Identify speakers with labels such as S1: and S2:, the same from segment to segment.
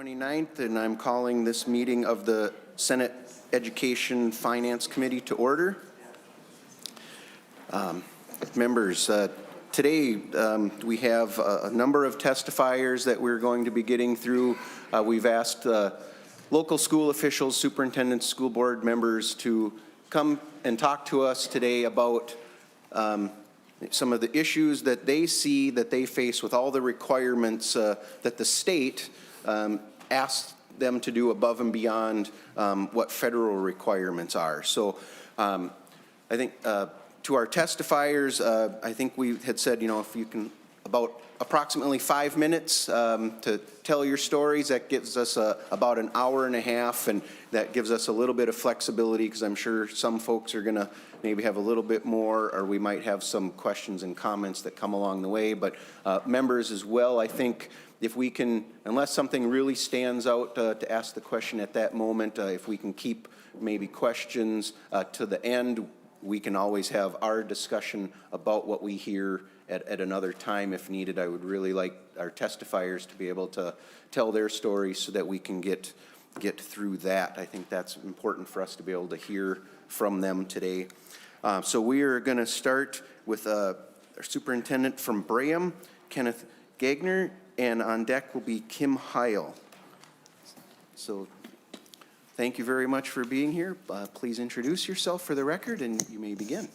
S1: 29th, and I'm calling this meeting of the Senate Education Finance Committee to order. Members, today we have a number of testifiers that we're going to be getting through. We've asked local school officials, superintendents, school board members to come and talk to us today about some of the issues that they see that they face with all the requirements that the state asks them to do above and beyond what federal requirements are. So I think to our testifiers, I think we had said, you know, if you can about approximately 5 minutes to tell your stories. That gives us about an hour and a half, and that gives us a little bit of flexibility because I'm sure some folks are going to maybe have a little bit more, or we might have some questions and comments that come along the way. But members as well, I think if we can, unless something really stands out to ask the question at that moment, if we can keep maybe questions to the end, we can always have our discussion about what we hear at another time if needed. I would really like our testifiers to be able to tell their stories so that we can get through that. I think that's important for us to be able to hear from them today. So we are going to start with our superintendent from Braham, Kenneth Gagner, and on deck will be Kim Heil. So thank you very much for being here. Please introduce yourself for the record, and you may begin.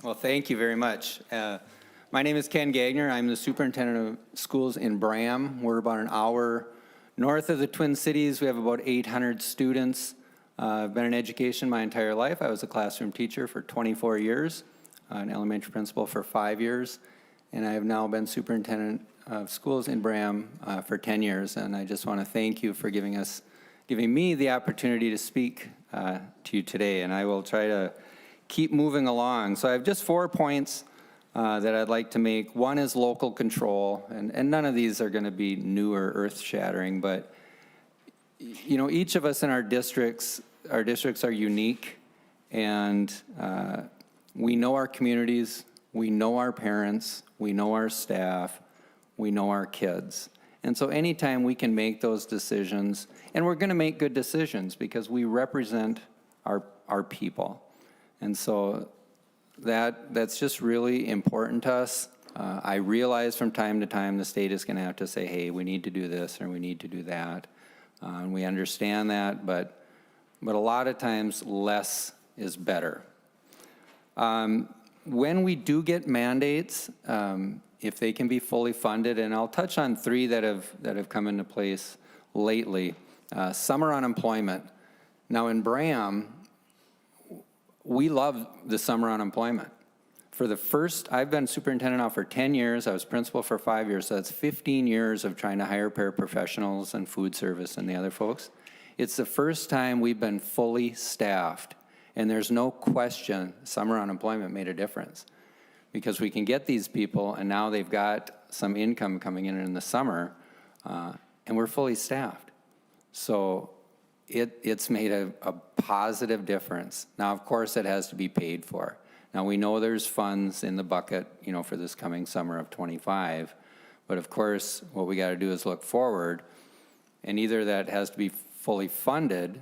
S2: Well, thank you very much. My name is Ken Gagner. I'm the superintendent of schools in Braham. We're about an hour north of the Twin Cities. We have about 800 students. I've been in education my entire life. I was a classroom teacher for 24 years, an elementary principal for 5 years, and I have now been superintendent of schools in Braham for 10 years. And I just want to thank you for giving me the opportunity to speak to you today, and I will try to keep moving along. So I have just 4 points that I'd like to make. One is local control, and none of these are going to be new or earth-shattering, but you know, each of us in our districts are unique, and we know our communities, we know our parents, we know our staff, we know our kids. And so anytime we can make those decisions, and we're going to make good decisions because we represent our people. And so that's just really important to us. I realize from time to time the state is going to have to say, hey, we need to do this or we need to do that. And we understand that, but a lot of times less is better. When we do get mandates, if they can be fully funded, and I'll touch on 3 that have come into place lately. Summer unemployment. Now in Braham, we love the summer unemployment. I've been superintendent now for 10 years. I was principal for 5 years, so that's 15 years of trying to hire paraprofessionals and food service and the other folks. It's the first time we've been fully staffed, and there's no question summer unemployment made a difference because we can get these people, and now they've got some income coming in the summer, and we're fully staffed. So it's made a positive difference. Now, of course, it has to be paid for. Now, we know there's funds in the bucket, you know, for this coming summer of 25, but of course, what we got to do is look forward, and either that has to be fully funded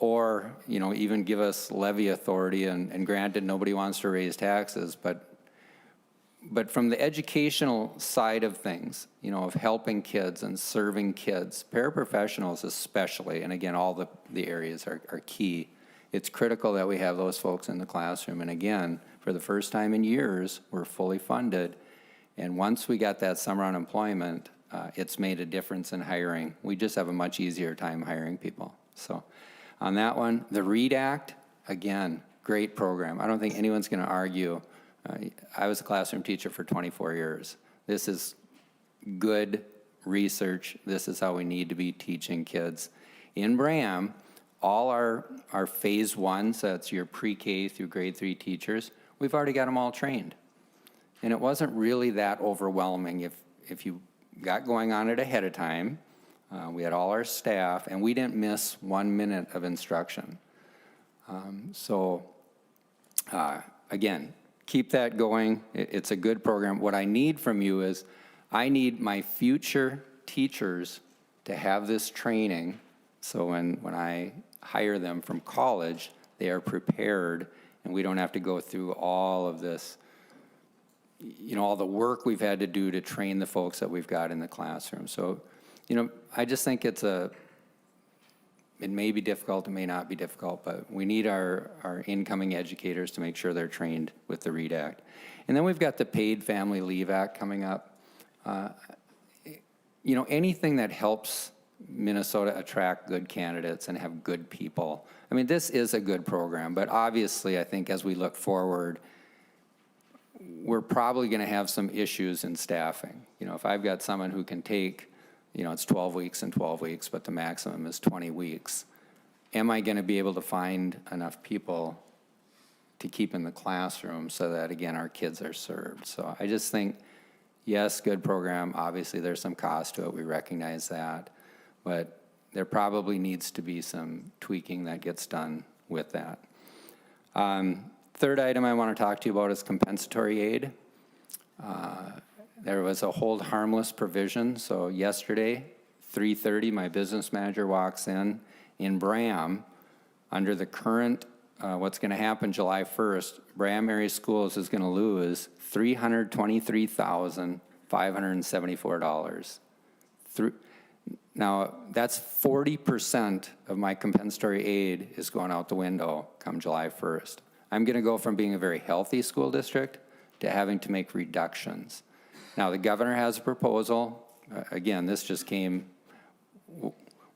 S2: or, you know, even give us levy authority, and granted, nobody wants to raise taxes, but from the educational side of things, you know, of helping kids and serving kids, paraprofessionals especially, and again, all the areas are key. It's critical that we have those folks in the classroom. And again, for the first time in years, we're fully funded. And once we got that summer unemployment, it's made a difference in hiring. We just have a much easier time hiring people. So on that one, the READ Act, again, great program. I don't think anyone's going to argue. I was a classroom teacher for 24 years. This is good research. This is how we need to be teaching kids. In Braham, all our phase 1, so that's your pre-K through grade 3 teachers, we've already got them all trained. And it wasn't really that overwhelming if you got going on it ahead of time. We had all our staff, and we didn't miss 1 minute of instruction. Again, keep that going. It's a good program. What I need from you is I need my future teachers to have this training, so when I hire them from college, they are prepared and we don't have to go through all of this, all the work we've had to do to train the folks that we've got in the classroom. So, I just think it may be difficult, it may not be difficult, but we need our incoming educators to make sure they're trained with the READ Act. And then we've got the Paid Family Leave Act coming up. Anything that helps Minnesota attract good candidates and have good people. I mean, this is a good program, but obviously I think as we look forward, we're probably going to have some issues in staffing. If I've got someone who can take, it's 12 weeks and 12 weeks, but the maximum is 20 weeks, am I going to be able to find enough people to keep in the classroom so that, again, our kids are served? So I just think, yes, good program. Obviously, there's some cost to it. We recognize that. But there probably needs to be some tweaking that gets done with that. Third item I want to talk to you about is compensatory aid. There was a hold harmless provision. So yesterday, 3:30, my business manager walks in Bram, under the current, what's going to happen July 1st, Bram Area Schools is going to lose $323,574. Now, that's 40% of my compensatory aid is going out the window come July 1st. I'm going to go from being a very healthy school district to having to make reductions. Now, the governor has a proposal. Again, this just came.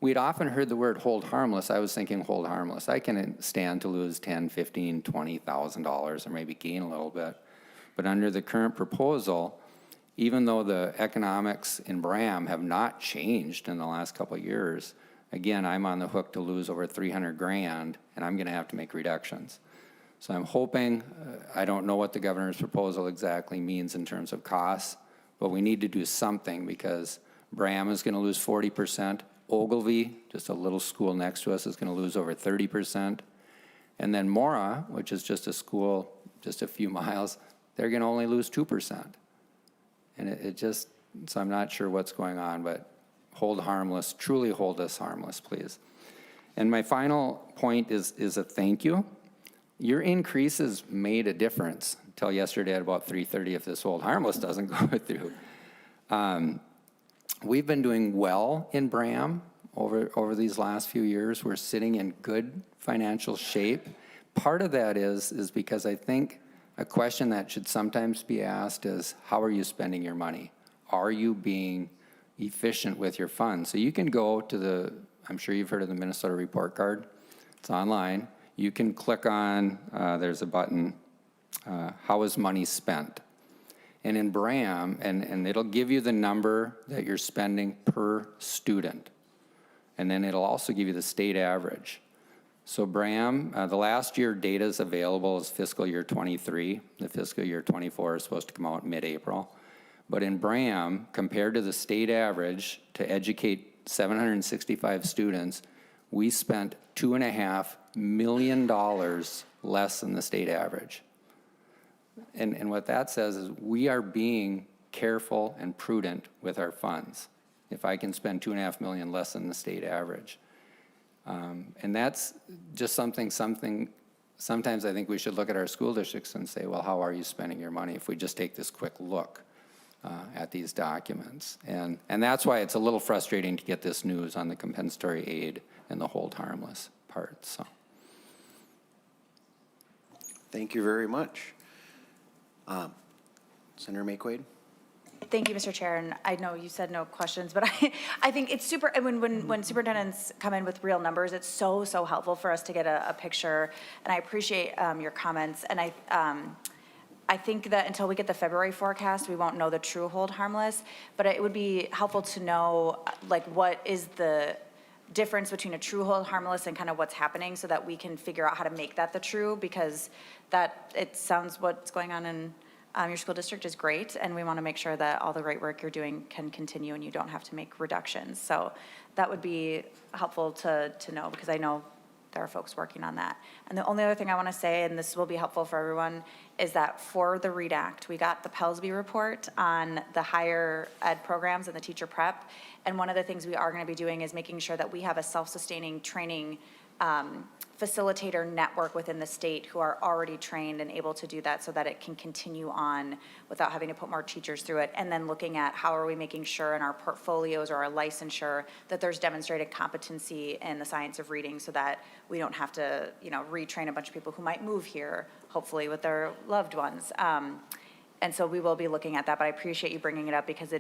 S2: We'd often heard the word hold harmless. I was thinking hold harmless. I can stand to lose $10,000, $15,000, $20,000 or maybe gain a little bit. But under the current proposal, even though the economics in Bram have not changed in the last couple of years, again, I'm on the hook to lose over $300,000, and I'm going to have to make reductions. So I'm hoping, I don't know what the governor's proposal exactly means in terms of costs, but we need to do something because Bram is going to lose 40%. Ogilvy, just a little school next to us, is going to lose over 30%. And then Mora, which is just a school just a few miles, they're going to only lose 2%. And it just, so I'm not sure what's going on, but hold harmless, truly hold us harmless, please. And my final point is a thank you. Your increases made a difference until yesterday at about 3:30 if this hold harmless doesn't go through. We've been doing well in Bram over these last few years. We're sitting in good financial shape. Part of that is because I think a question that should sometimes be asked is, how are you spending your money? Are you being efficient with your funds? So you can go to I'm sure you've heard of the Minnesota Report Card. It's online. You can click on, there's a button, how is money spent? And in Bram, and it'll give you the number that you're spending per student. And then it'll also give you the state average. So Bram, the last year data is available is fiscal year 23. The fiscal year 24 is supposed to come out mid-April. But in Bram, compared to the state average to educate 765 students, we spent $2.5 million less than the state average. And what that says is we are being careful and prudent with our funds. If I can spend $2.5 million less than the state average. And that's just something, sometimes I think we should look at our school districts and say, well, how are you spending your money if we just take this quick look at these documents? And that's why it's a little frustrating to get this news on the compensatory aid and the hold harmless part, so.
S1: Thank you very much. Senator Makewaid?
S3: Thank you, Mr. Chair, and I know you said no questions, but I think it's super, when superintendents come in with real numbers, it's so helpful for us to get a picture, and I appreciate your comments, and I think that until we get the February forecast, we won't know the true hold harmless, but it would be helpful to know, like, what is the difference between a true hold harmless and kind of what's happening so that we can figure out how to make that the true, because it sounds what's going on in your school district is great, and we want to make sure that all the great work you're doing can continue and you don't have to make reductions. So that would be helpful to know, because I know there are folks working on that. And the only other thing I want to say, and this will be helpful for everyone, is that for the READ Act, we got the Pelsby report on the higher ed programs and the teacher prep. And one of the things we are going to be doing is making sure that we have a self-sustaining training facilitator network within the state who are already trained and able to do that so that it can continue on without having to put more teachers through it. And then looking at how are we making sure in our portfolios or our licensure that there's demonstrated competency in the science of reading so that we don't have to, retrain a bunch of people who might move here, hopefully with their loved ones. And so we will be looking at that, but I appreciate you bringing it up because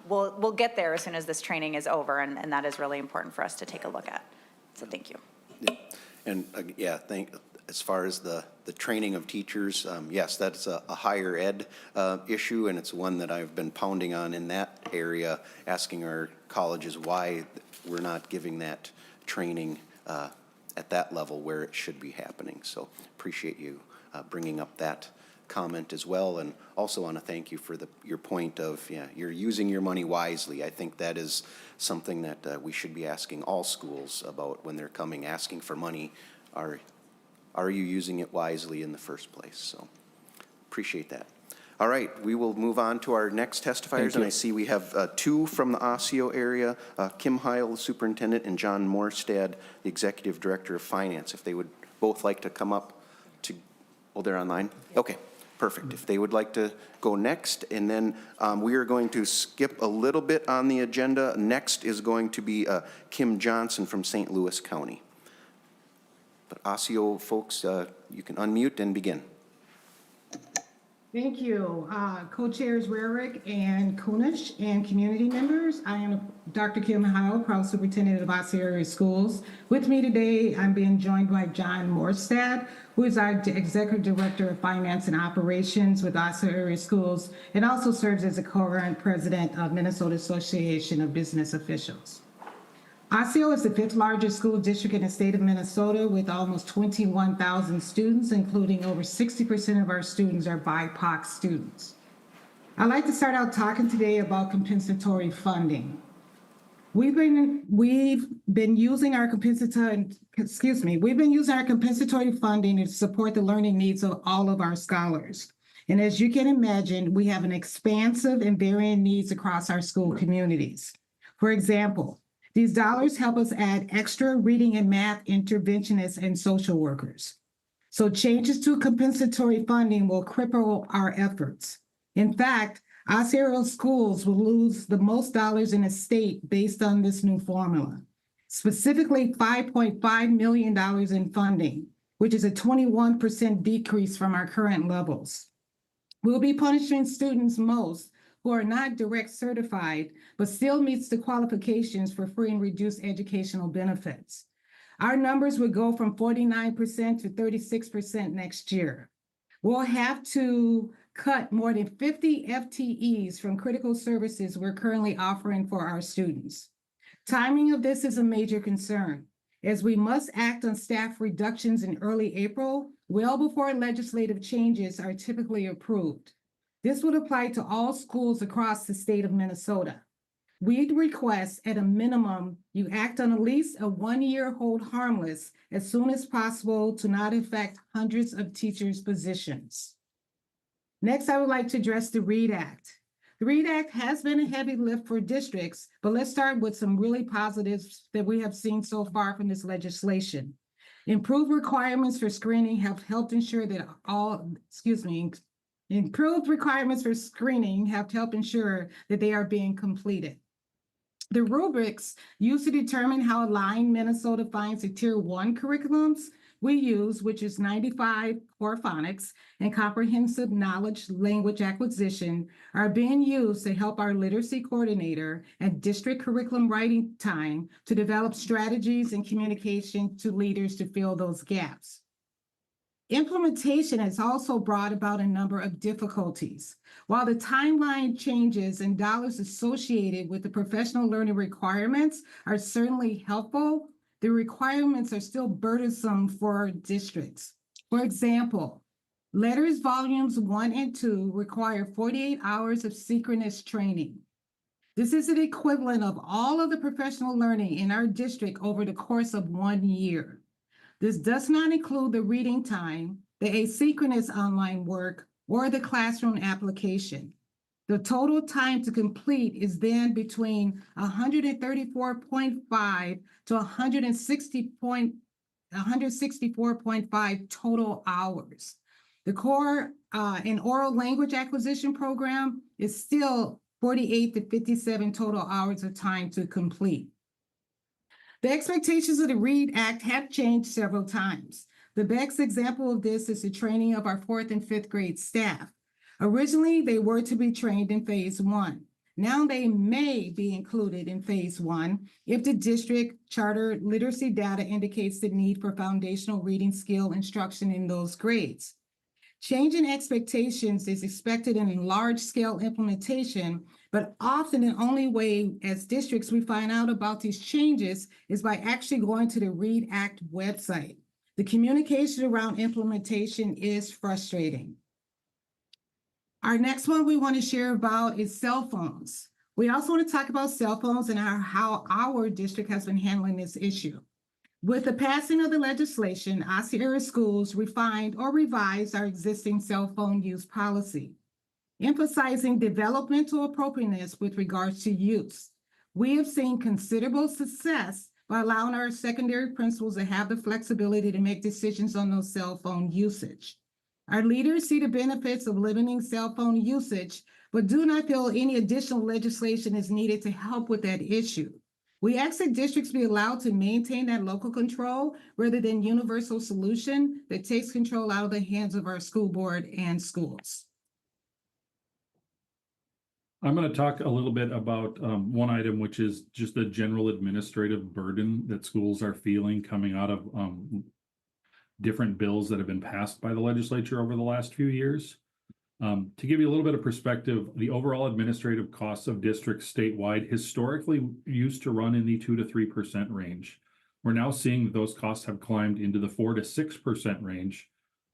S3: we'll get there as soon as this training is over, and that is really important for us to take a look at. So thank you.
S1: And as far as the training of teachers, yes, that's a higher ed issue, and it's one that I've been pounding on in that area, asking our colleges why we're not giving that training at that level where it should be happening. So appreciate you bringing up that comment as well, and also want to thank you for your point of, you're using your money wisely. I think that is something that we should be asking all schools about when they're coming asking for money. Are you using it wisely in the first place? So appreciate that. All right, we will move on to our next testifiers, and I see we have two from the Osseo area, Kim Heil, the superintendent, and John Morstad, the executive director of finance. If they would both like to come up to, they're online? Okay. Perfect. If they would like to go next, and then we are going to skip a little bit on the agenda. Next is going to be Kim Johnson from St. Louis County. But Osseo folks, you can unmute and begin.
S4: Thank you. Co-chairs Rarick and Kunish and community members. I am Dr. Kim Heil, proud superintendent of Osseo Area Schools. With me today, I'm being joined by John Morstad, who is our executive director of finance and operations with Osseo Area Schools, and also serves as a current president of Minnesota Association of Business Officials. Osseo is the 5th largest school district in the state of Minnesota with almost 21,000 students, including over 60% of our students are BIPOC students. I'd like to start out talking today about compensatory funding. We've been using our compensatory funding to support the learning needs of all of our scholars. And as you can imagine, we have an expansive and varying needs across our school communities. For example, these dollars help us add extra reading and math interventionists and social workers. So changes to compensatory funding will cripple our efforts. In fact, Osseo schools will lose the most dollars in the state based on this new formula, specifically $5.5 million in funding, which is a 21% decrease from our current levels. We'll be punishing students most who are not direct certified, but still meets the qualifications for free and reduced educational benefits. Our numbers would go from 49% to 36% next year. We'll have to cut more than 50 FTEs from critical services we're currently offering for our students. Timing of this is a major concern, as we must act on staff reductions in early April, well before legislative changes are typically approved. This would apply to all schools across the state of Minnesota. We'd request at a minimum, you act on at least a 1-year hold harmless as soon as possible to not affect hundreds of teachers' positions. Next, I would like to address the READ Act. The READ Act has been a heavy lift for districts, but let's start with some really positives that we have seen so far from this legislation. Improved requirements for screening have helped ensure that Improved requirements for screening have helped ensure that they are being completed. The rubrics used to determine how aligned Minnesota finds the Tier 1 curriculums we use, which is 95 core phonics and comprehensive knowledge language acquisition, are being used to help our literacy coordinator and district curriculum writing time to develop strategies and communication to leaders to fill those gaps. Implementation has also brought about a number of difficulties. While the timeline changes and dollars associated with the professional learning requirements are certainly helpful, the requirements are still burdensome for districts. For example, letters volumes 1 and 2 require 48 hours of synchronous training. This is the equivalent of all of the professional learning in our district over the course of 1 year. This does not include the reading time, the asynchronous online work, or the classroom application. The total time to complete is then between 134.5 to 164.5 total hours. The core and oral language acquisition program is still 48 to 57 total hours of time to complete. The expectations of the READ Act have changed several times. The best example of this is the training of our 4th and 5th grade staff. Originally, they were to be trained in phase 1. Now they may be included in phase 1 if the district charter literacy data indicates the need for foundational reading skill instruction in those grades. Changing expectations is expected in a large-scale implementation, but often the only way as districts we find out about these changes is by actually going to the READ Act website. The communication around implementation is frustrating. Our next one we want to share about is cell phones. We also want to talk about cell phones and how our district has been handling this issue. With the passing of the legislation, Osceola Schools refined or revised our existing cell phone use policy, emphasizing developmental appropriateness with regards to use. We have seen considerable success by allowing our secondary principals to have the flexibility to make decisions on those cell phone usage. Our leaders see the benefits of limiting cell phone usage, but do not feel any additional legislation is needed to help with that issue. We ask that districts be allowed to maintain that local control rather than universal solution that takes control out of the hands of our school board and schools.
S5: I'm going to talk a little bit about one item, which is just the general administrative burden that schools are feeling coming out of different bills that have been passed by the legislature over the last few years. To give you a little bit of perspective, the overall administrative costs of districts statewide historically used to run in the 2 to 3% range. We're now seeing that those costs have climbed into the 4 to 6% range.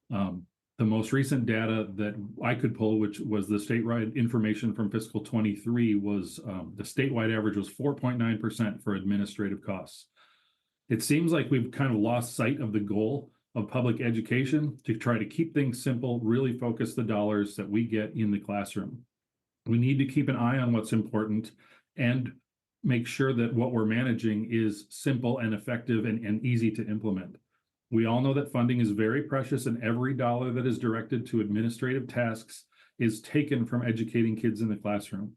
S5: The most recent data that I could pull, which was the statewide information from fiscal 23, was the statewide average was 4.9% for administrative costs. It seems like we've kind of lost sight of the goal of public education to try to keep things simple, really focus the dollars that we get in the classroom. We need to keep an eye on what's important and make sure that what we're managing is simple and effective and easy to implement. We all know that funding is very precious, and every dollar that is directed to administrative tasks is taken from educating kids in the classroom.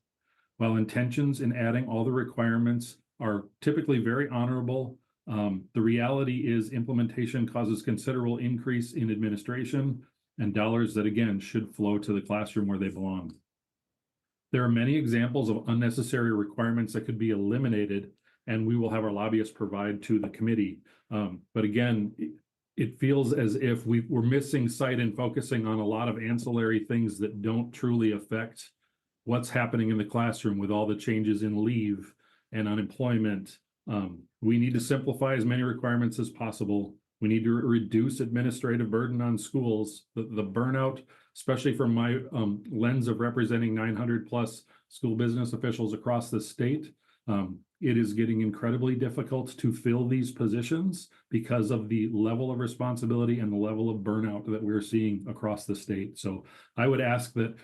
S5: While intentions in adding all the requirements are typically very honorable, the reality is implementation causes considerable increase in administration and dollars that, again, should flow to the classroom where they belong. There are many examples of unnecessary requirements that could be eliminated, and we will have our lobbyists provide to the committee. But again, it feels as if we're missing sight and focusing on a lot of ancillary things that don't truly affect what's happening in the classroom with all the changes in leave and unemployment. We need to simplify as many requirements as possible. We need to reduce administrative burden on schools. The burnout, especially from my lens of representing 900 plus school business officials across the state, it is getting incredibly difficult to fill these positions because of the level of responsibility and the level of burnout that we're seeing across the state. So I would ask that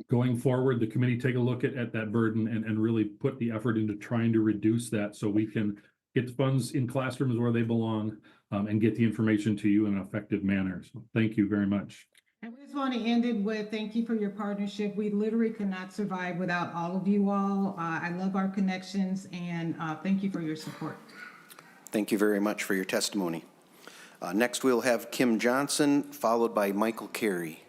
S5: going forward, the committee take a look at that burden and really put the effort into trying to reduce that so we can get the funds in classrooms where they belong and get the information to you in an effective manner. So thank you very much.
S4: And we just want to end it with thank you for your partnership. We literally could not survive without all of you all. I love our connections, and thank you for your support.
S1: Thank you very much for your testimony. Next, we'll have Kim Johnson, followed by Michael Carey.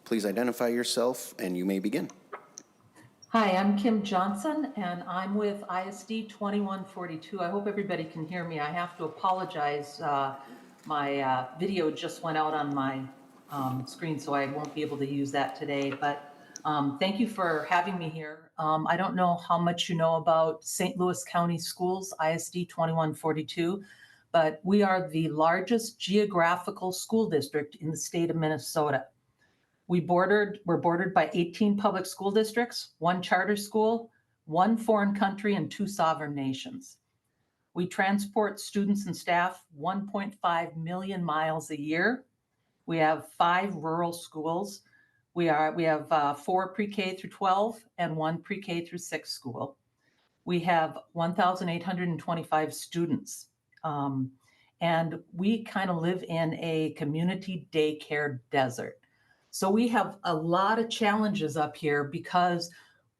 S1: Please identify yourself, and you may begin.
S6: Hi, I'm Kim Johnson, and I'm with ISD 2142. I hope everybody can hear me. I have to apologize. My video just went out on my screen, so I won't be able to use that today. But thank you for having me here. I don't know how much you know about St. Louis County Schools, ISD 2142, but we are the largest geographical school district in the state of Minnesota. We're bordered by 18 public school districts, 1 charter school, 1 foreign country, and 2 sovereign nations. We transport students and staff 1.5 million miles a year. We have 5 rural schools. We have 4 pre-K through 12 and 1 pre-K through 6 school. We have 1,825 students. And we kind of live in a community daycare desert. So we have a lot of challenges up here because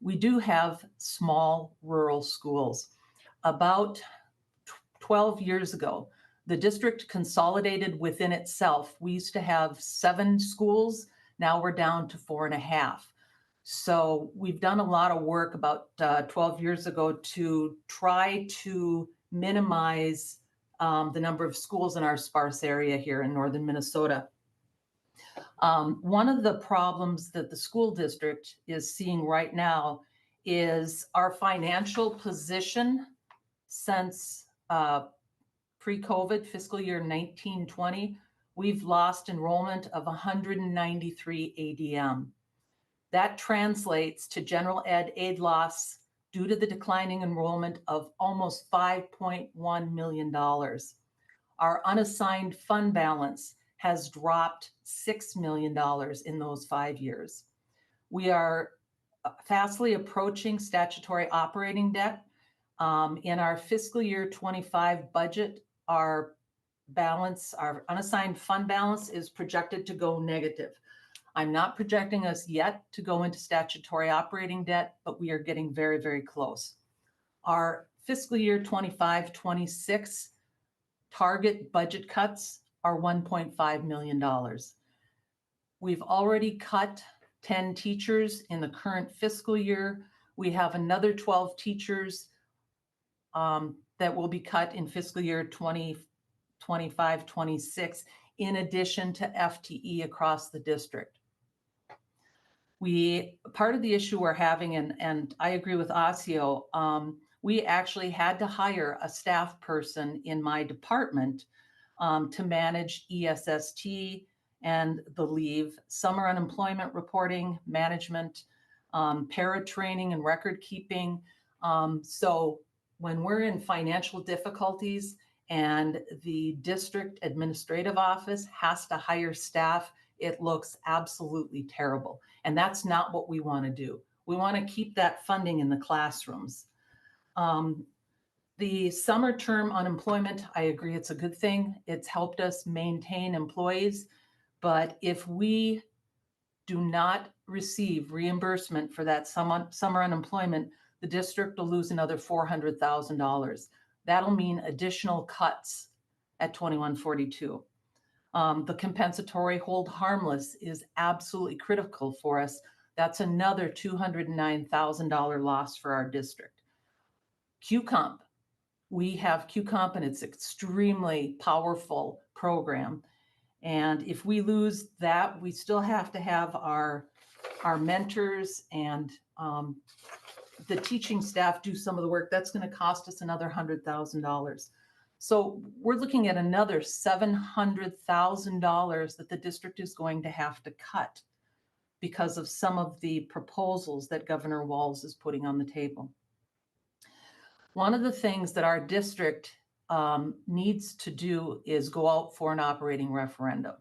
S6: we do have small rural schools. About 12 years ago, the district consolidated within itself. We used to have 7 schools. Now we're down to 4.5. So we've done a lot of work about 12 years ago to try to minimize the number of schools in our sparse area here in northern Minnesota. One of the problems that the school district is seeing right now is our financial position since pre-COVID fiscal year 1920. We've lost enrollment of 193 ADM. That translates to general ed aid loss due to the declining enrollment of almost $5.1 million. Our unassigned fund balance has dropped $6 million in those 5 years. We are fastly approaching statutory operating debt. In our fiscal year 25 budget, our unassigned fund balance is projected to go negative. I'm not projecting us yet to go into statutory operating debt, but we are getting very, very close. Our fiscal year 25-26 target budget cuts are $1.5 million. We've already cut 10 teachers in the current fiscal year. We have another 12 teachers that will be cut in fiscal year 2025-26, in addition to FTE across the district. Part of the issue we're having, and I agree with Osseo, we actually had to hire a staff person in my department to manage ESST and the leave, summer unemployment reporting, management, para training and record keeping. So when we're in financial difficulties and the district administrative office has to hire staff, it looks absolutely terrible. And that's not what we want to do. We want to keep that funding in the classrooms. The summer term unemployment, I agree, it's a good thing. It's helped us maintain employees. But if we do not receive reimbursement for that summer unemployment, the district will lose another $400,000. That'll mean additional cuts at 2142. The compensatory hold harmless is absolutely critical for us. That's another $209,000 loss for our district. QComp, we have QComp and it's an extremely powerful program. And if we lose that, we still have to have our mentors and the teaching staff do some of the work. That's going to cost us another $100,000. So we're looking at another $700,000 that the district is going to have to cut because of some of the proposals that Governor Walz is putting on the table. One of the things that our district needs to do is go out for an operating referendum.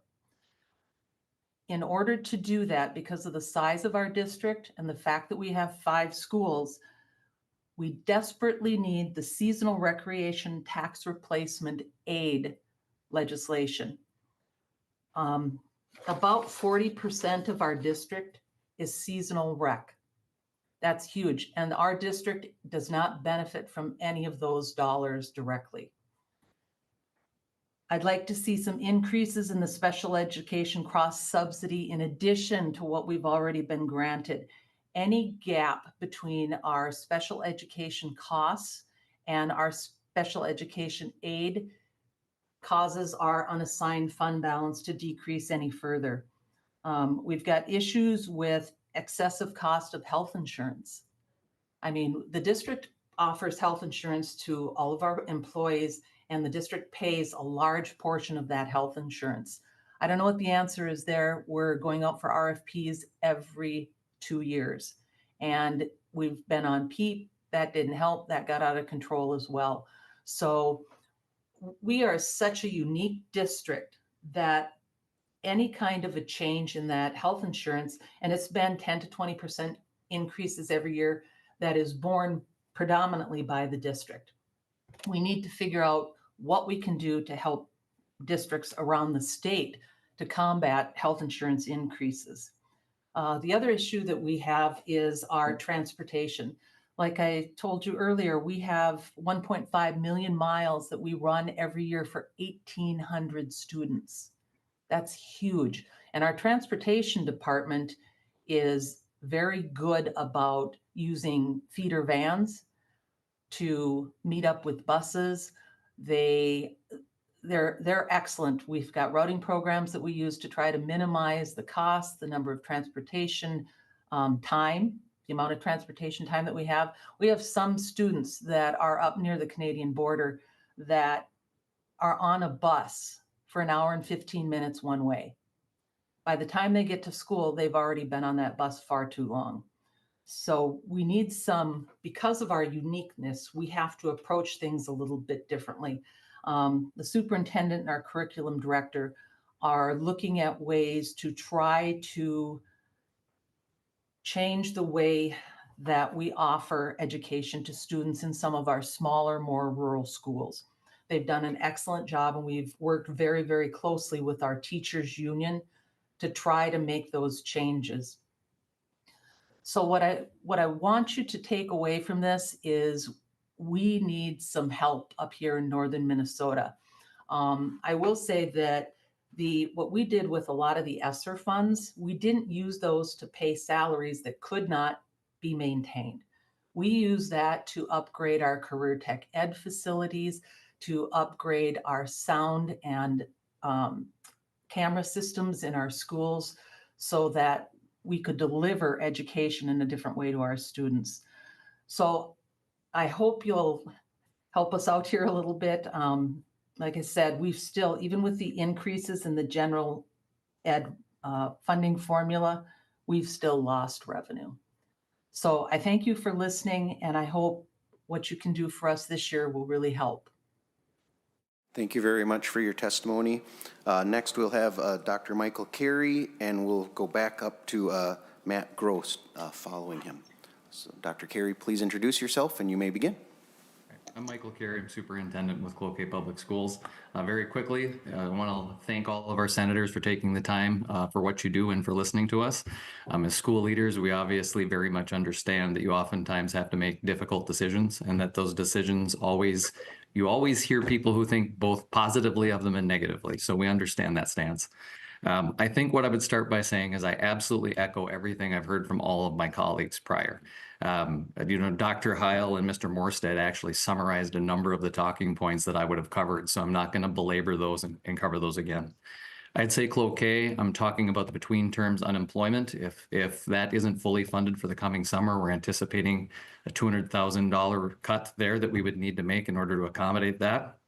S6: In order to do that, because of the size of our district and the fact that we have 5 schools, we desperately need the seasonal recreation tax replacement aid legislation. About 40% of our district is seasonal rec. That's huge. And our district does not benefit from any of those dollars directly. I'd like to see some increases in the special education cross subsidy in addition to what we've already been granted. Any gap between our special education costs and our special education aid causes our unassigned fund balance to decrease any further. We've got issues with excessive cost of health insurance. I mean, the district offers health insurance to all of our employees, and the district pays a large portion of that health insurance. I don't know what the answer is there. We're going out for RFPs every 2 years. And we've been on PEEP. That didn't help. That got out of control as well. So we are such a unique district that any kind of a change in that health insurance, and it's been 10 to 20% increases every year, that is borne predominantly by the district. We need to figure out what we can do to help districts around the state to combat health insurance increases. The other issue that we have is our transportation. Like I told you earlier, we have 1.5 million miles that we run every year for 1,800 students. That's huge. And our transportation department is very good about using feeder vans to meet up with buses. They're excellent. We've got routing programs that we use to try to minimize the cost, the number of transportation time, the amount of transportation time that we have. We have some students that are up near the Canadian border that are on a bus for 1 hour and 15 minutes one way. By the time they get to school, they've already been on that bus far too long. So we need because of our uniqueness, we have to approach things a little bit differently. The superintendent and our curriculum director are looking at ways to try to change the way that we offer education to students in some of our smaller, more rural schools. They've done an excellent job, and we've worked very, very closely with our teachers union to try to make those changes. So what I want you to take away from this is we need some help up here in northern Minnesota. I will say that what we did with a lot of the ESSER funds, we didn't use those to pay salaries that could not be maintained. We use that to upgrade our career tech ed facilities, to upgrade our sound and camera systems in our schools so that we could deliver education in a different way to our students. So I hope you'll help us out here a little bit. Like I said, we've still, even with the increases in the general ed funding formula, we've still lost revenue. So I thank you for listening, and I hope what you can do for us this year will really help.
S1: Thank you very much for your testimony. Next, we'll have Dr. Michael Carey, and we'll go back up to Matt Gross following him. So, Dr. Carey, please introduce yourself, and you may begin.
S7: I'm Michael Carey. I'm superintendent with Cloquet Public Schools. Very quickly, I want to thank all of our senators for taking the time for what you do and for listening to us. As school leaders, we obviously very much understand that you oftentimes have to make difficult decisions, and that those decisions you always hear people who think both positively of them and negatively. So we understand that stance. I think what I would start by saying is I absolutely echo everything I've heard from all of my colleagues prior. Dr. Heil and Mr. Morstead actually summarized a number of the talking points that I would have covered, so I'm not going to belabor those and cover those again. I'd say Cloquet, I'm talking about the between terms unemployment. If that isn't fully funded for the coming summer, we're anticipating a $200,000 cut there that we would need to make in order to accommodate that.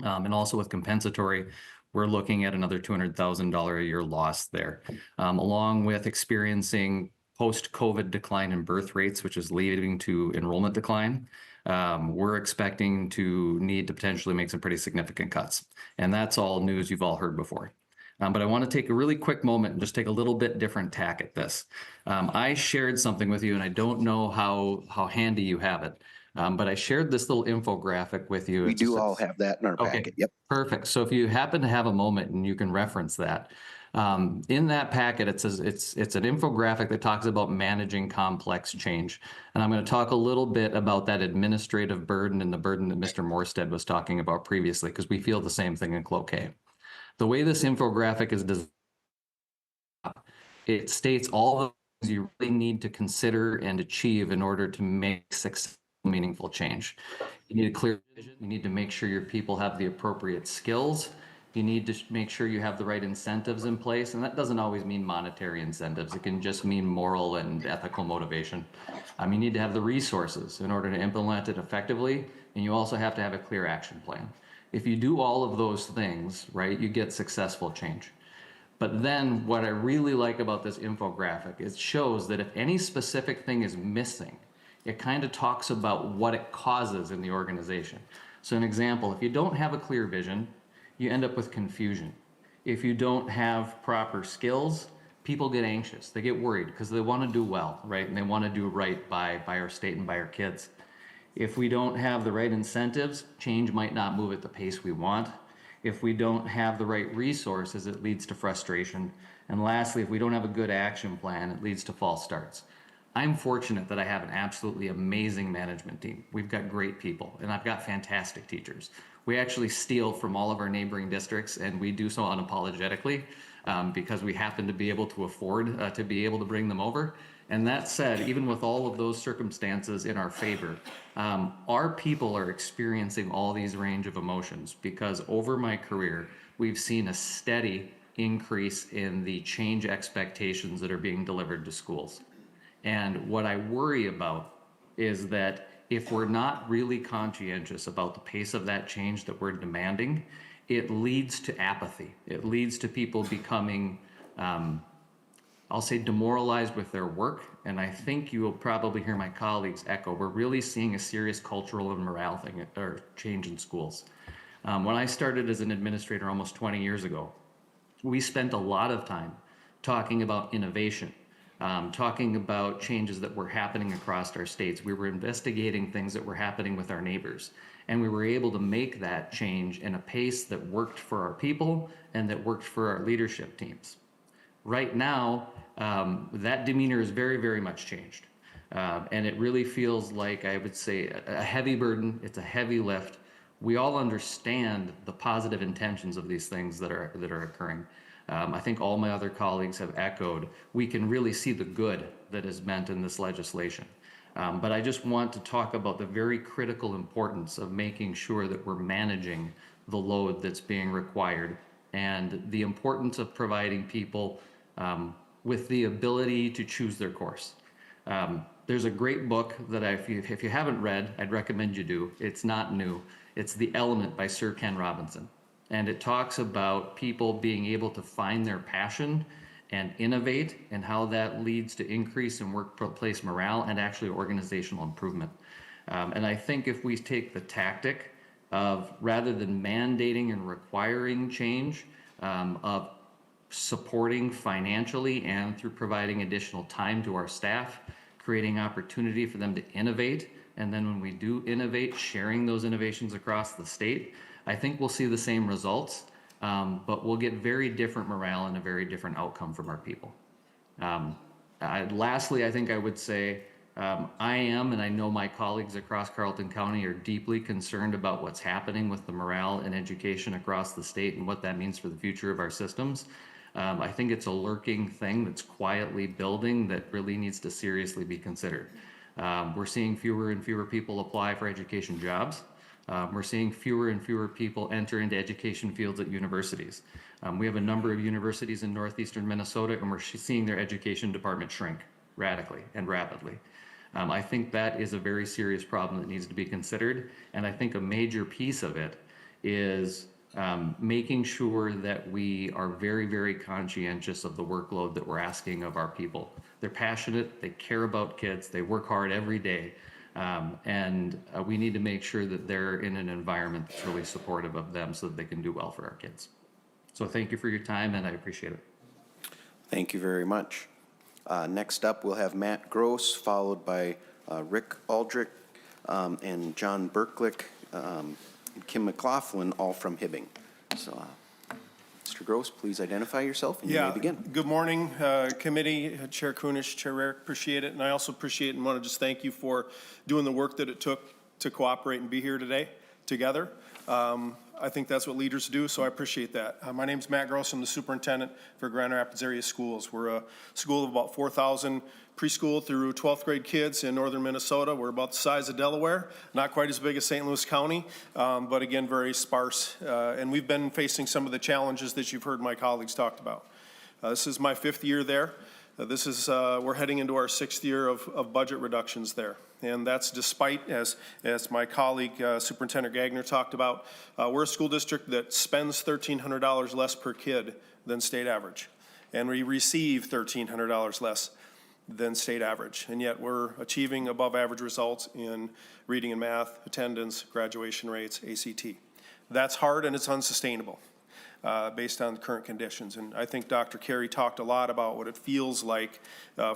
S7: And also with compensatory, we're looking at another $200,000 a year loss there, along with experiencing post-COVID decline in birth rates, which is leading to enrollment decline. We're expecting to need to potentially make some pretty significant cuts. And that's all news you've all heard before. But I want to take a really quick moment and just take a little bit different tack at this. I shared something with you, and I don't know how handy you have it, but I shared this little infographic with you.
S1: We do all have that in our packet. Yep.
S7: Perfect. So if you happen to have a moment and you can reference that, in that packet, it says it's an infographic that talks about managing complex change. And I'm going to talk a little bit about that administrative burden and the burden that Mr. Morstead was talking about previously, because we feel the same thing in Cloquet. The way this infographic is designed, it states all the things you really need to consider and achieve in order to make successful, meaningful change. You need a clear vision. You need to make sure your people have the appropriate skills. You need to make sure you have the right incentives in place. And that doesn't always mean monetary incentives. It can just mean moral and ethical motivation. You need to have the resources in order to implement it effectively. And you also have to have a clear action plan. If you do all of those things, right, you get successful change. But then what I really like about this infographic is it shows that if any specific thing is missing, it kind of talks about what it causes in the organization. So an example, if you don't have a clear vision, you end up with confusion. If you don't have proper skills, people get anxious. They get worried because they want to do well, right? And they want to do right by our state and by our kids. If we don't have the right incentives, change might not move at the pace we want. If we don't have the right resources, it leads to frustration. And lastly, if we don't have a good action plan, it leads to false starts. I'm fortunate that I have an absolutely amazing management team. We've got great people, and I've got fantastic teachers. We actually steal from all of our neighboring districts, and we do so unapologetically because we happen to be able to afford to be able to bring them over. And that said, even with all of those circumstances in our favor, our people are experiencing all these range of emotions because over my career, we've seen a steady increase in the change expectations that are being delivered to schools. And what I worry about is that if we're not really conscientious about the pace of that change that we're demanding, it leads to apathy. It leads to people becoming, I'll say, demoralized with their work. And I think you will probably hear my colleagues echo, we're really seeing a serious cultural and morale thing or change in schools. When I started as an administrator almost 20 years ago, we spent a lot of time talking about innovation, talking about changes that were happening across our states. We were investigating things that were happening with our neighbors, and we were able to make that change in a pace that worked for our people and that worked for our leadership teams. Right now, that demeanor is very, very much changed. And it really feels like, I would say, a heavy burden. It's a heavy lift. We all understand the positive intentions of these things that are occurring. I think all my other colleagues have echoed, we can really see the good that is meant in this legislation. But I just want to talk about the very critical importance of making sure that we're managing the load that's being required and the importance of providing people with the ability to choose their course. There's a great book that if you haven't read, I'd recommend you do. It's not new. It's The Element by Sir Ken Robinson. And it talks about people being able to find their passion and innovate and how that leads to increase in workplace morale and actually organizational improvement. And I think if we take the tactic of rather than mandating and requiring change, of supporting financially and through providing additional time to our staff, creating opportunity for them to innovate, and then when we do innovate, sharing those innovations across the state, I think we'll see the same results, but we'll get very different morale and a very different outcome from our people. Lastly, I think I would say I am, and I know my colleagues across Carleton County are deeply concerned about what's happening with the morale and education across the state and what that means for the future of our systems. I think it's a lurking thing that's quietly building that really needs to seriously be considered. We're seeing fewer and fewer people apply for education jobs. We're seeing fewer and fewer people enter into education fields at universities. We have a number of universities in northeastern Minnesota, and we're seeing their education department shrink radically and rapidly. I think that is a very serious problem that needs to be considered, and I think a major piece of it is making sure that we are very, very conscientious of the workload that we're asking of our people. They're passionate, they care about kids, they work hard every day. And we need to make sure that they're in an environment that's really supportive of them so that they can do well for our kids. So thank you for your time, and I appreciate it.
S1: Thank you very much. Next up, we'll have Matt Gross, followed by Rick Aldrich and John Berklick, and Kim McLaughlin, all from Hibbing. So, Mr. Gross, please identify yourself and you may begin.
S8: Good morning, committee, Chair Kunish, Chair Rarick, appreciate it. And I also appreciate and want to just thank you for doing the work that it took to cooperate and be here today together. I think that's what leaders do, so I appreciate that. My name's Matt Gross. I'm the superintendent for Grand Rapids Area Schools. We're a school of about 4,000 preschool through 12th grade kids in northern Minnesota. We're about the size of Delaware, not quite as big as St. Louis County, but again, very sparse. And we've been facing some of the challenges that you've heard my colleagues talked about. This is my 5th year there. We're heading into our 6th year of budget reductions there. And that's despite, as my colleague Superintendent Gagner talked about, we're a school district that spends $1,300 less per kid than state average. And we receive $1,300 less. than state average, and yet we're achieving above average results in reading and math, attendance, graduation rates, ACT. That's hard and it's unsustainable based on current conditions. And I think Dr. Carey talked a lot about what it feels like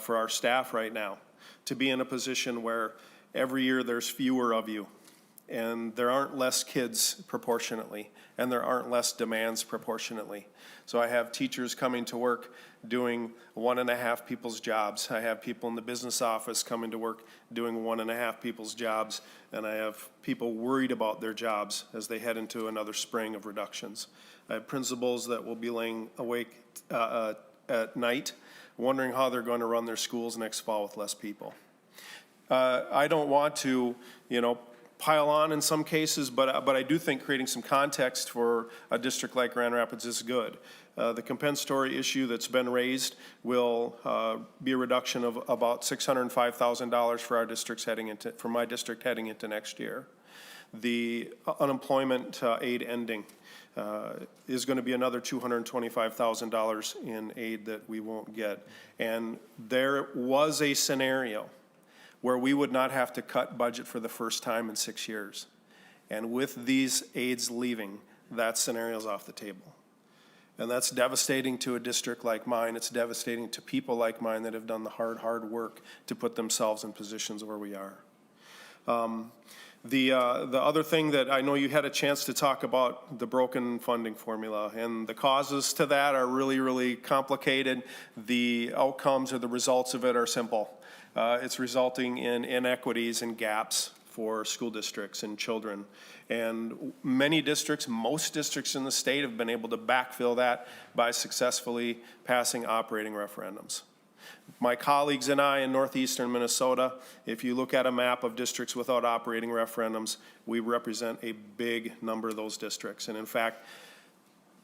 S8: for our staff right now to be in a position where every year there's fewer of you, and there aren't less kids proportionately, and there aren't less demands proportionately. So I have teachers coming to work doing 1.5 people's jobs. I have people in the business office coming to work doing 1.5 people's jobs, and I have people worried about their jobs as they head into another spring of reductions. I have principals that will be laying awake at night, wondering how they're going to run their schools next fall with less people. I don't want to, pile on in some cases, but I do think creating some context for a district like Grand Rapids is good. The compensatory issue that's been raised will be a reduction of about $605,000 for our districts for my district heading into next year. The unemployment aid ending is going to be another $225,000 in aid that we won't get. And there was a scenario where we would not have to cut budget for the first time in 6 years. And with these aids leaving, that scenario is off the table. And that's devastating to a district like mine. It's devastating to people like mine that have done the hard work to put themselves in positions where we are. The other thing that I know you had a chance to talk about, the broken funding formula, and the causes to that are really, really complicated. The outcomes or the results of it are simple. It's resulting in inequities and gaps for school districts and children. And many districts, most districts in the state have been able to backfill that by successfully passing operating referendums. My colleagues and I in northeastern Minnesota, if you look at a map of districts without operating referendums, we represent a big number of those districts. And in fact,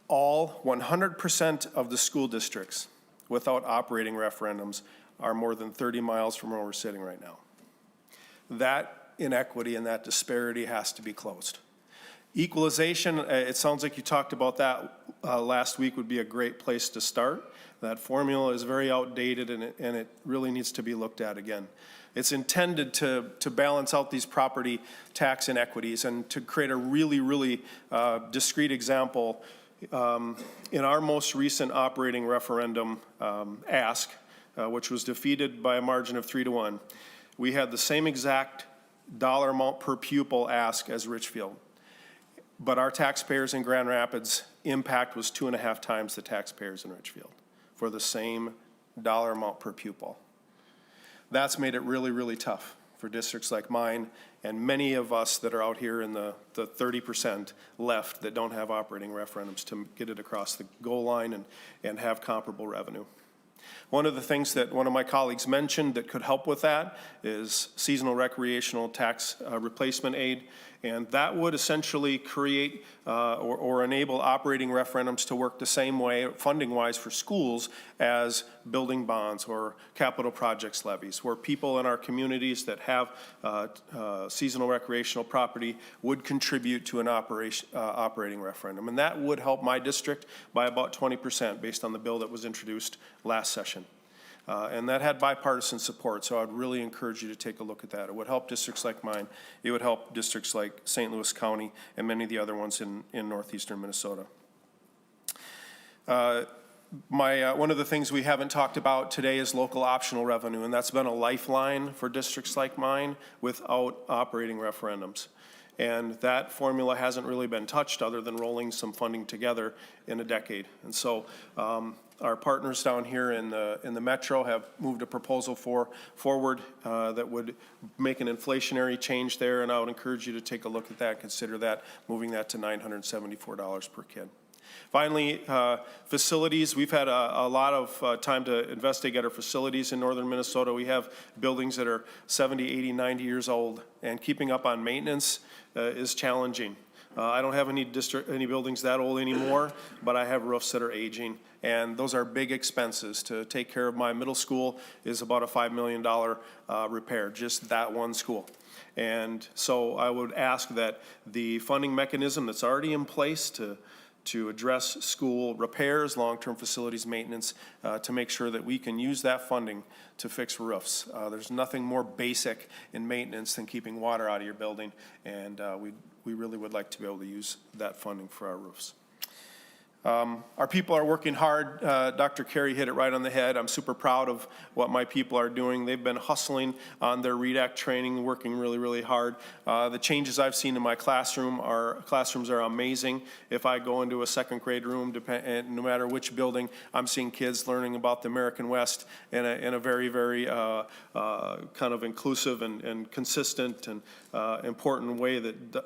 S8: all 100% of the school districts without operating referendums are more than 30 miles from where we're sitting right now. That inequity and that disparity has to be closed. Equalization, it sounds like you talked about that last week, would be a great place to start. That formula is very outdated and it really needs to be looked at again. It's intended to balance out these property tax inequities and to create a really, really discrete example. In our most recent operating referendum ask, which was defeated by a margin of 3-1, we had the same exact dollar amount per pupil ask as Richfield. But our taxpayers in Grand Rapids impact was 2.5 times the taxpayers in Richfield for the same dollar amount per pupil. That's made it really, really tough for districts like mine and many of us that are out here in the 30% left that don't have operating referendums to get it across the goal line and have comparable revenue. One of the things that one of my colleagues mentioned that could help with that is seasonal recreational tax replacement aid. And that would essentially create or enable operating referendums to work the same way, funding-wise, for schools as building bonds or capital projects levies, where people in our communities that have seasonal recreational property would contribute to an operating referendum. And that would help my district by about 20% based on the bill that was introduced last session. And that had bipartisan support, so I'd really encourage you to take a look at that. It would help districts like mine. It would help districts like St. Louis County and many of the other ones in northeastern Minnesota. One of the things we haven't talked about today is local optional revenue, and that's been a lifeline for districts like mine without operating referendums. And that formula hasn't really been touched other than rolling some funding together in a decade. And so our partners down here in the metro have moved a proposal forward that would make an inflationary change there, and I would encourage you to take a look at that, consider that, moving that to $974 per kid. Finally, facilities. We've had a lot of time to investigate our facilities in northern Minnesota. We have buildings that are 70, 80, 90 years old, and keeping up on maintenance is challenging. I don't have any buildings that old anymore, but I have roofs that are aging, and those are big expenses. To take care of my middle school is about a $5 million repair, just that one school. And so I would ask that the funding mechanism that's already in place to to address school repairs, long-term facilities maintenance, to make sure that we can use that funding to fix roofs. There's nothing more basic in maintenance than keeping water out of your building, and we really would like to be able to use that funding for our roofs. Our people are working hard. Dr. Carey hit it right on the head. I'm super proud of what my people are doing. They've been hustling on their REDAC training, working really, really hard. The changes I've seen in my classrooms are amazing. If I go into a second grade room, no matter which building, I'm seeing kids learning about the American West in a very, very kind of inclusive and consistent and important way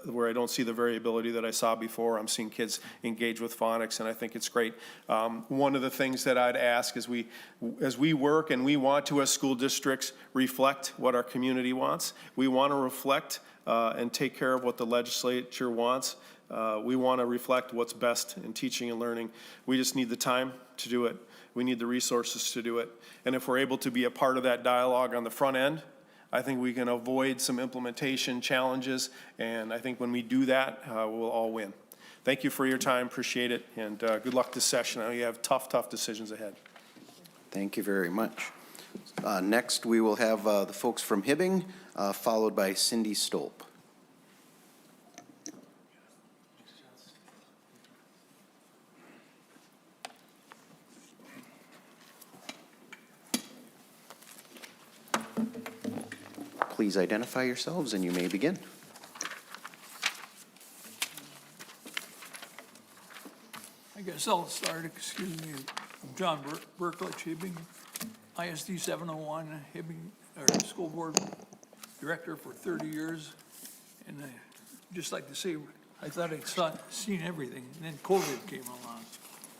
S8: where I don't see the variability that I saw before. I'm seeing kids engage with phonics, and I think it's great. One of the things that I'd ask is as we work and we want to, as school districts, reflect what our community wants. We want to reflect and take care of what the legislature wants. We want to reflect what's best in teaching and learning. We just need the time to do it. We need the resources to do it. And if we're able to be a part of that dialogue on the front end, I think we can avoid some implementation challenges, and I think when we do that, we'll all win. Thank you for your time, appreciate it, and good luck this session. I know you have tough decisions ahead.
S1: Thank you very much. Next, we will have the folks from Hibbing, followed by Cindy Stolp. Please identify yourselves and you may begin.
S9: I guess I'll start, excuse me, I'm John Berklich, Hibbing, ISD 701, Hibbing, or School Board Director for 30 years. And I'd just like to say, I thought I'd seen everything, and then COVID came along,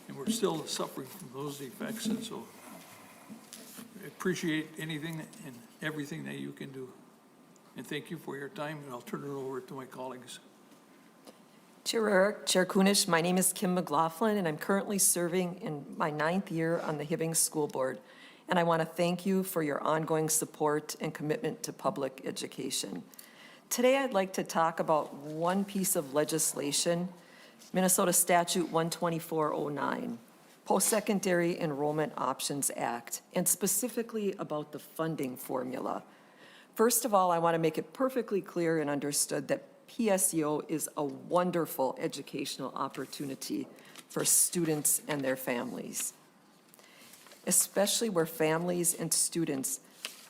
S9: and we're still suffering from those effects, and so I appreciate anything and everything that you can do. And thank you for your time, and I'll turn it over to my colleagues.
S10: Chair Rarick, Chair Kunish, my name is Kim McLaughlin, and I'm currently serving in my 9th year on the Hibbing School Board. And I want to thank you for your ongoing support and commitment to public education. Today, I'd like to talk about one piece of legislation, Minnesota Statute 12409, Post-Secondary Enrollment Options Act, and specifically about the funding formula. First of all, I want to make it perfectly clear and understood that PSEO is a wonderful educational opportunity for students and their families, especially where families and students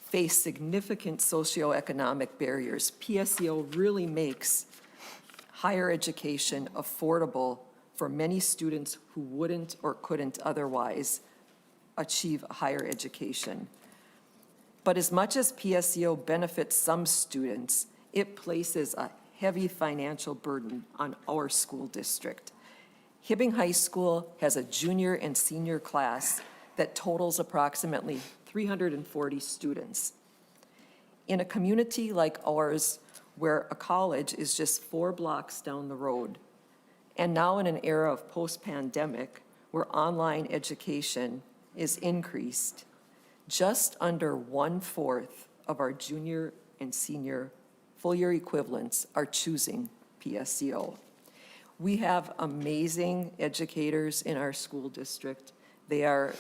S10: face significant socioeconomic barriers. PSEO really makes higher education affordable for many students who wouldn't or couldn't otherwise achieve a higher education. But as much as PSEO benefits some students, it places a heavy financial burden on our school district. Hibbing High School has a junior and senior class that totals approximately 340 students. In a community like ours, where a college is just 4 blocks down the road, and now in an era of post-pandemic, where online education is increased, just under 1/4 of our junior and senior full-year equivalents are choosing PSEO. We have amazing educators in our school district. They are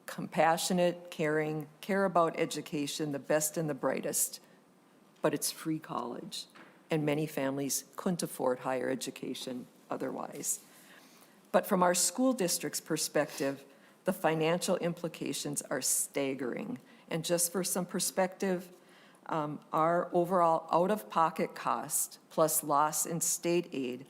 S10: compassionate, caring, care about education, the best and the brightest, but it's free college, and many families couldn't afford higher education otherwise. But from our school district's perspective, the financial implications are staggering. And just for some perspective, our overall out-of-pocket cost plus loss in state aid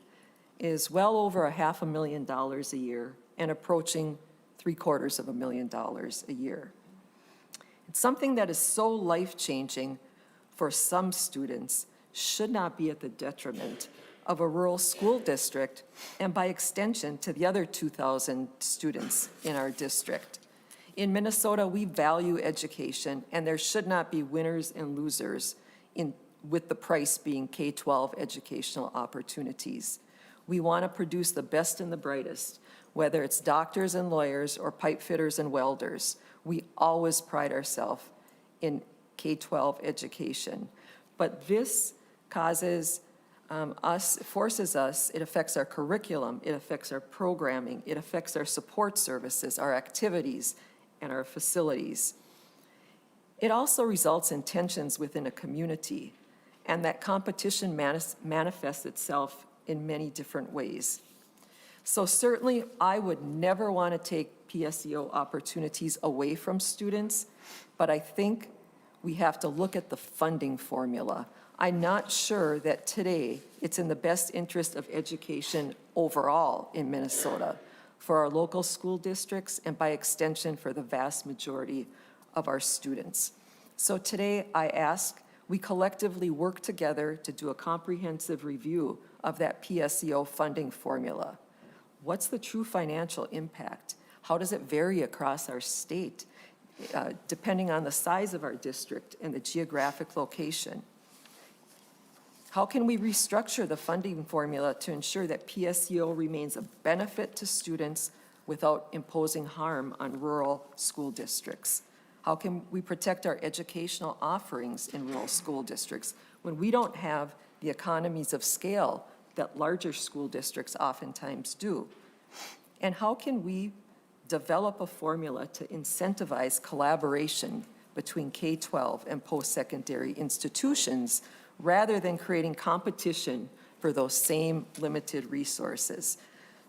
S10: is well over $500,000 a year and approaching $750,000 a year. It's something that is so life-changing for some students should not be at the detriment of a rural school district, and by extension to the other 2,000 students in our district. In Minnesota, we value education, and there should not be winners and losers with the price being K-12 educational opportunities. We want to produce the best and the brightest, whether it's doctors and lawyers or pipe fitters and welders. We always pride ourselves in K-12 education. But this causes forces us, it affects our curriculum, it affects our programming, it affects our support services, our activities, and our facilities. It also results in tensions within a community, and that competition manifests itself in many different ways. So certainly, I would never want to take PSEO opportunities away from students, but I think we have to look at the funding formula. I'm not sure that today it's in the best interest of education overall in Minnesota for our local school districts and by extension for the vast majority of our students. So today I ask we collectively work together to do a comprehensive review of that PSEO funding formula. What's the true financial impact? How does it vary across our state, depending on the size of our district and the geographic location? How can we restructure the funding formula to ensure that PSEO remains a benefit to students without imposing harm on rural school districts? How can we protect our educational offerings in rural school districts when we don't have the economies of scale that larger school districts oftentimes do? And how can we develop a formula to incentivize collaboration between K-12 and post-secondary institutions rather than creating competition for those same limited resources?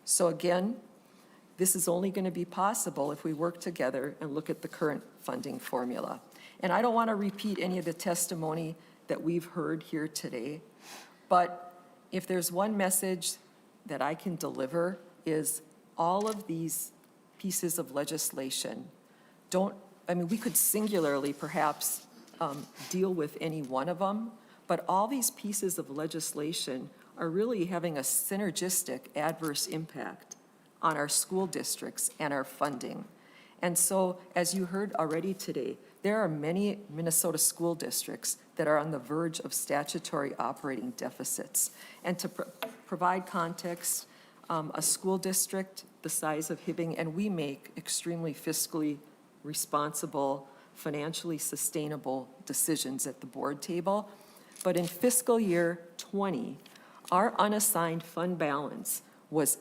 S10: So again, this is only going to be possible if we work together and look at the current funding formula. And I don't want to repeat any of the testimony that we've heard here today, but if there's one message that I can deliver is all of these pieces of legislation we could singularly perhaps deal with any one of them, but all these pieces of legislation are really having a synergistic adverse impact on our school districts and our funding. And so, as you heard already today, there are many Minnesota school districts that are on the verge of statutory operating deficits. And to provide context, a school district the size of Hibbing, and we make extremely fiscally responsible, financially sustainable decisions at the board table. But in fiscal year 20, our unassigned fund balance was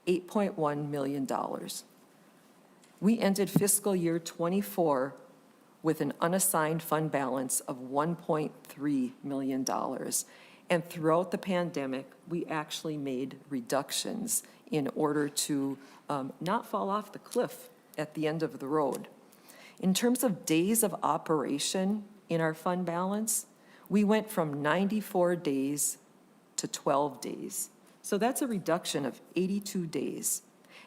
S10: $8.1 million. We ended fiscal year 24 with an unassigned fund balance of $1.3 million. And throughout the pandemic, we actually made reductions in order to not fall off the cliff at the end of the road. In terms of days of operation in our fund balance, we went from 94 days to 12 days. So that's a reduction of 82 days.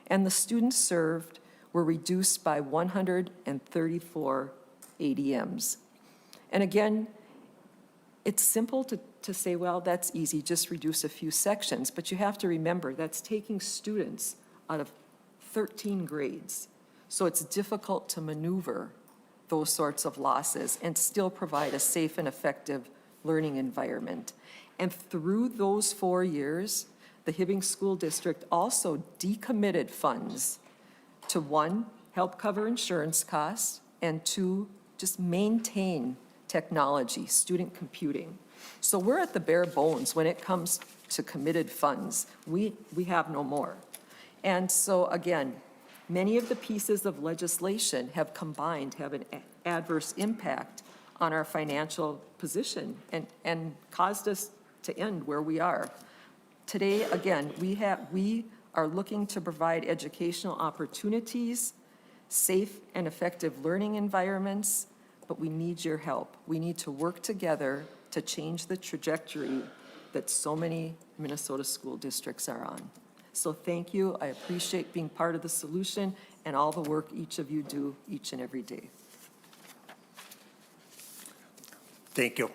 S10: And the students served were reduced by 134 ADMs. And again, it's simple to say, well, that's easy, just reduce a few sections. But you have to remember, that's taking students out of 13 grades. So it's difficult to maneuver those sorts of losses and still provide a safe and effective learning environment. And through those 4 years, the Hibbing School District also decommitted funds to, 1, help cover insurance costs, and 2, just maintain technology, student computing. So we're at the bare bones when it comes to committed funds. We have no more. And so again, many of the pieces of legislation have combined to have an adverse impact on our financial position and caused us to end where we are. Today, again, we are looking to provide educational opportunities, safe and effective learning environments, but we need your help. We need to work together to change the trajectory that so many Minnesota school districts are on. So thank you. I appreciate being part of the solution and all the work each of you do each and every day.
S11: Thank you.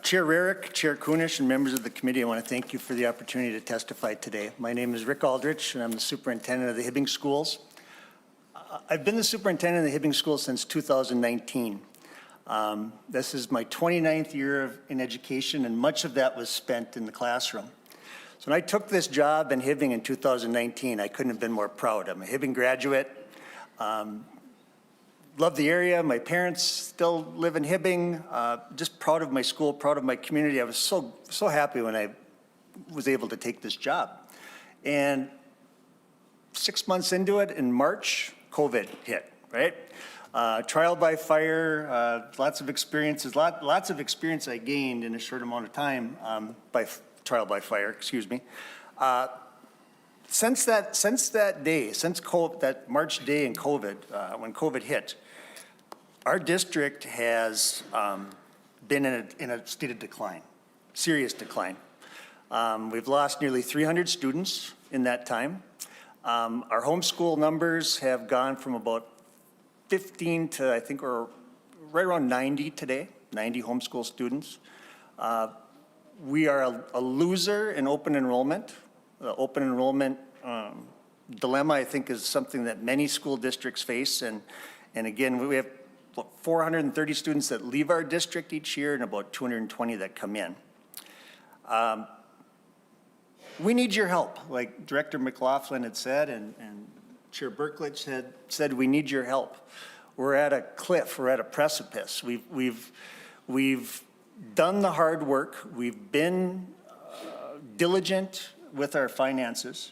S11: Chair Rarick, Chair Kunish, and members of the committee, I want to thank you for the opportunity to testify today. My name is Rick Aldrich, and I'm the superintendent of the Hibbing Schools. I've been the superintendent of the Hibbing Schools since 2019. This is my 29th year in education, and much of that was spent in the classroom. So when I took this job in Hibbing in 2019, I couldn't have been more proud. I'm a Hibbing graduate. Love the area. My parents still live in Hibbing. Just proud of my school, proud of my community. I was so happy when I was able to take this job. And 6 months into it, in March, COVID hit, right? Trial by fire, lots of experiences, lots of experience I gained in a short amount of time trial by fire, excuse me. Since that day, since that March day in COVID, when COVID hit, our district has been in a state of decline, serious decline. We've lost nearly 300 students in that time. Our homeschool numbers have gone from about 15 to, I think we're right around 90 today, 90 homeschool students. We are a loser in open enrollment. The open enrollment dilemma, I think, is something that many school districts face. And again, we have 430 students that leave our district each year and about 220 that come in. We need your help, like Director McLaughlin had said, and Chair Berklich had said, we need your help. We're at a cliff, we're at a precipice. We've done the hard work, we've been diligent with our finances,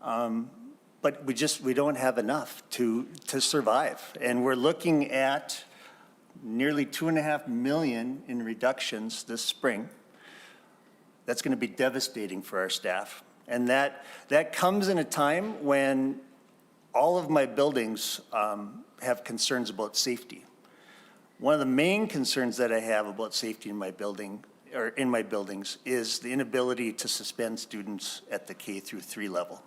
S11: but we don't have enough to survive. And we're looking at nearly $2.5 million in reductions this spring. That's going to be devastating for our staff. And that comes in a time when all of my buildings have concerns about safety. One of the main concerns that I have about safety in my building, or in my buildings, is the inability to suspend students at the K through 3 level.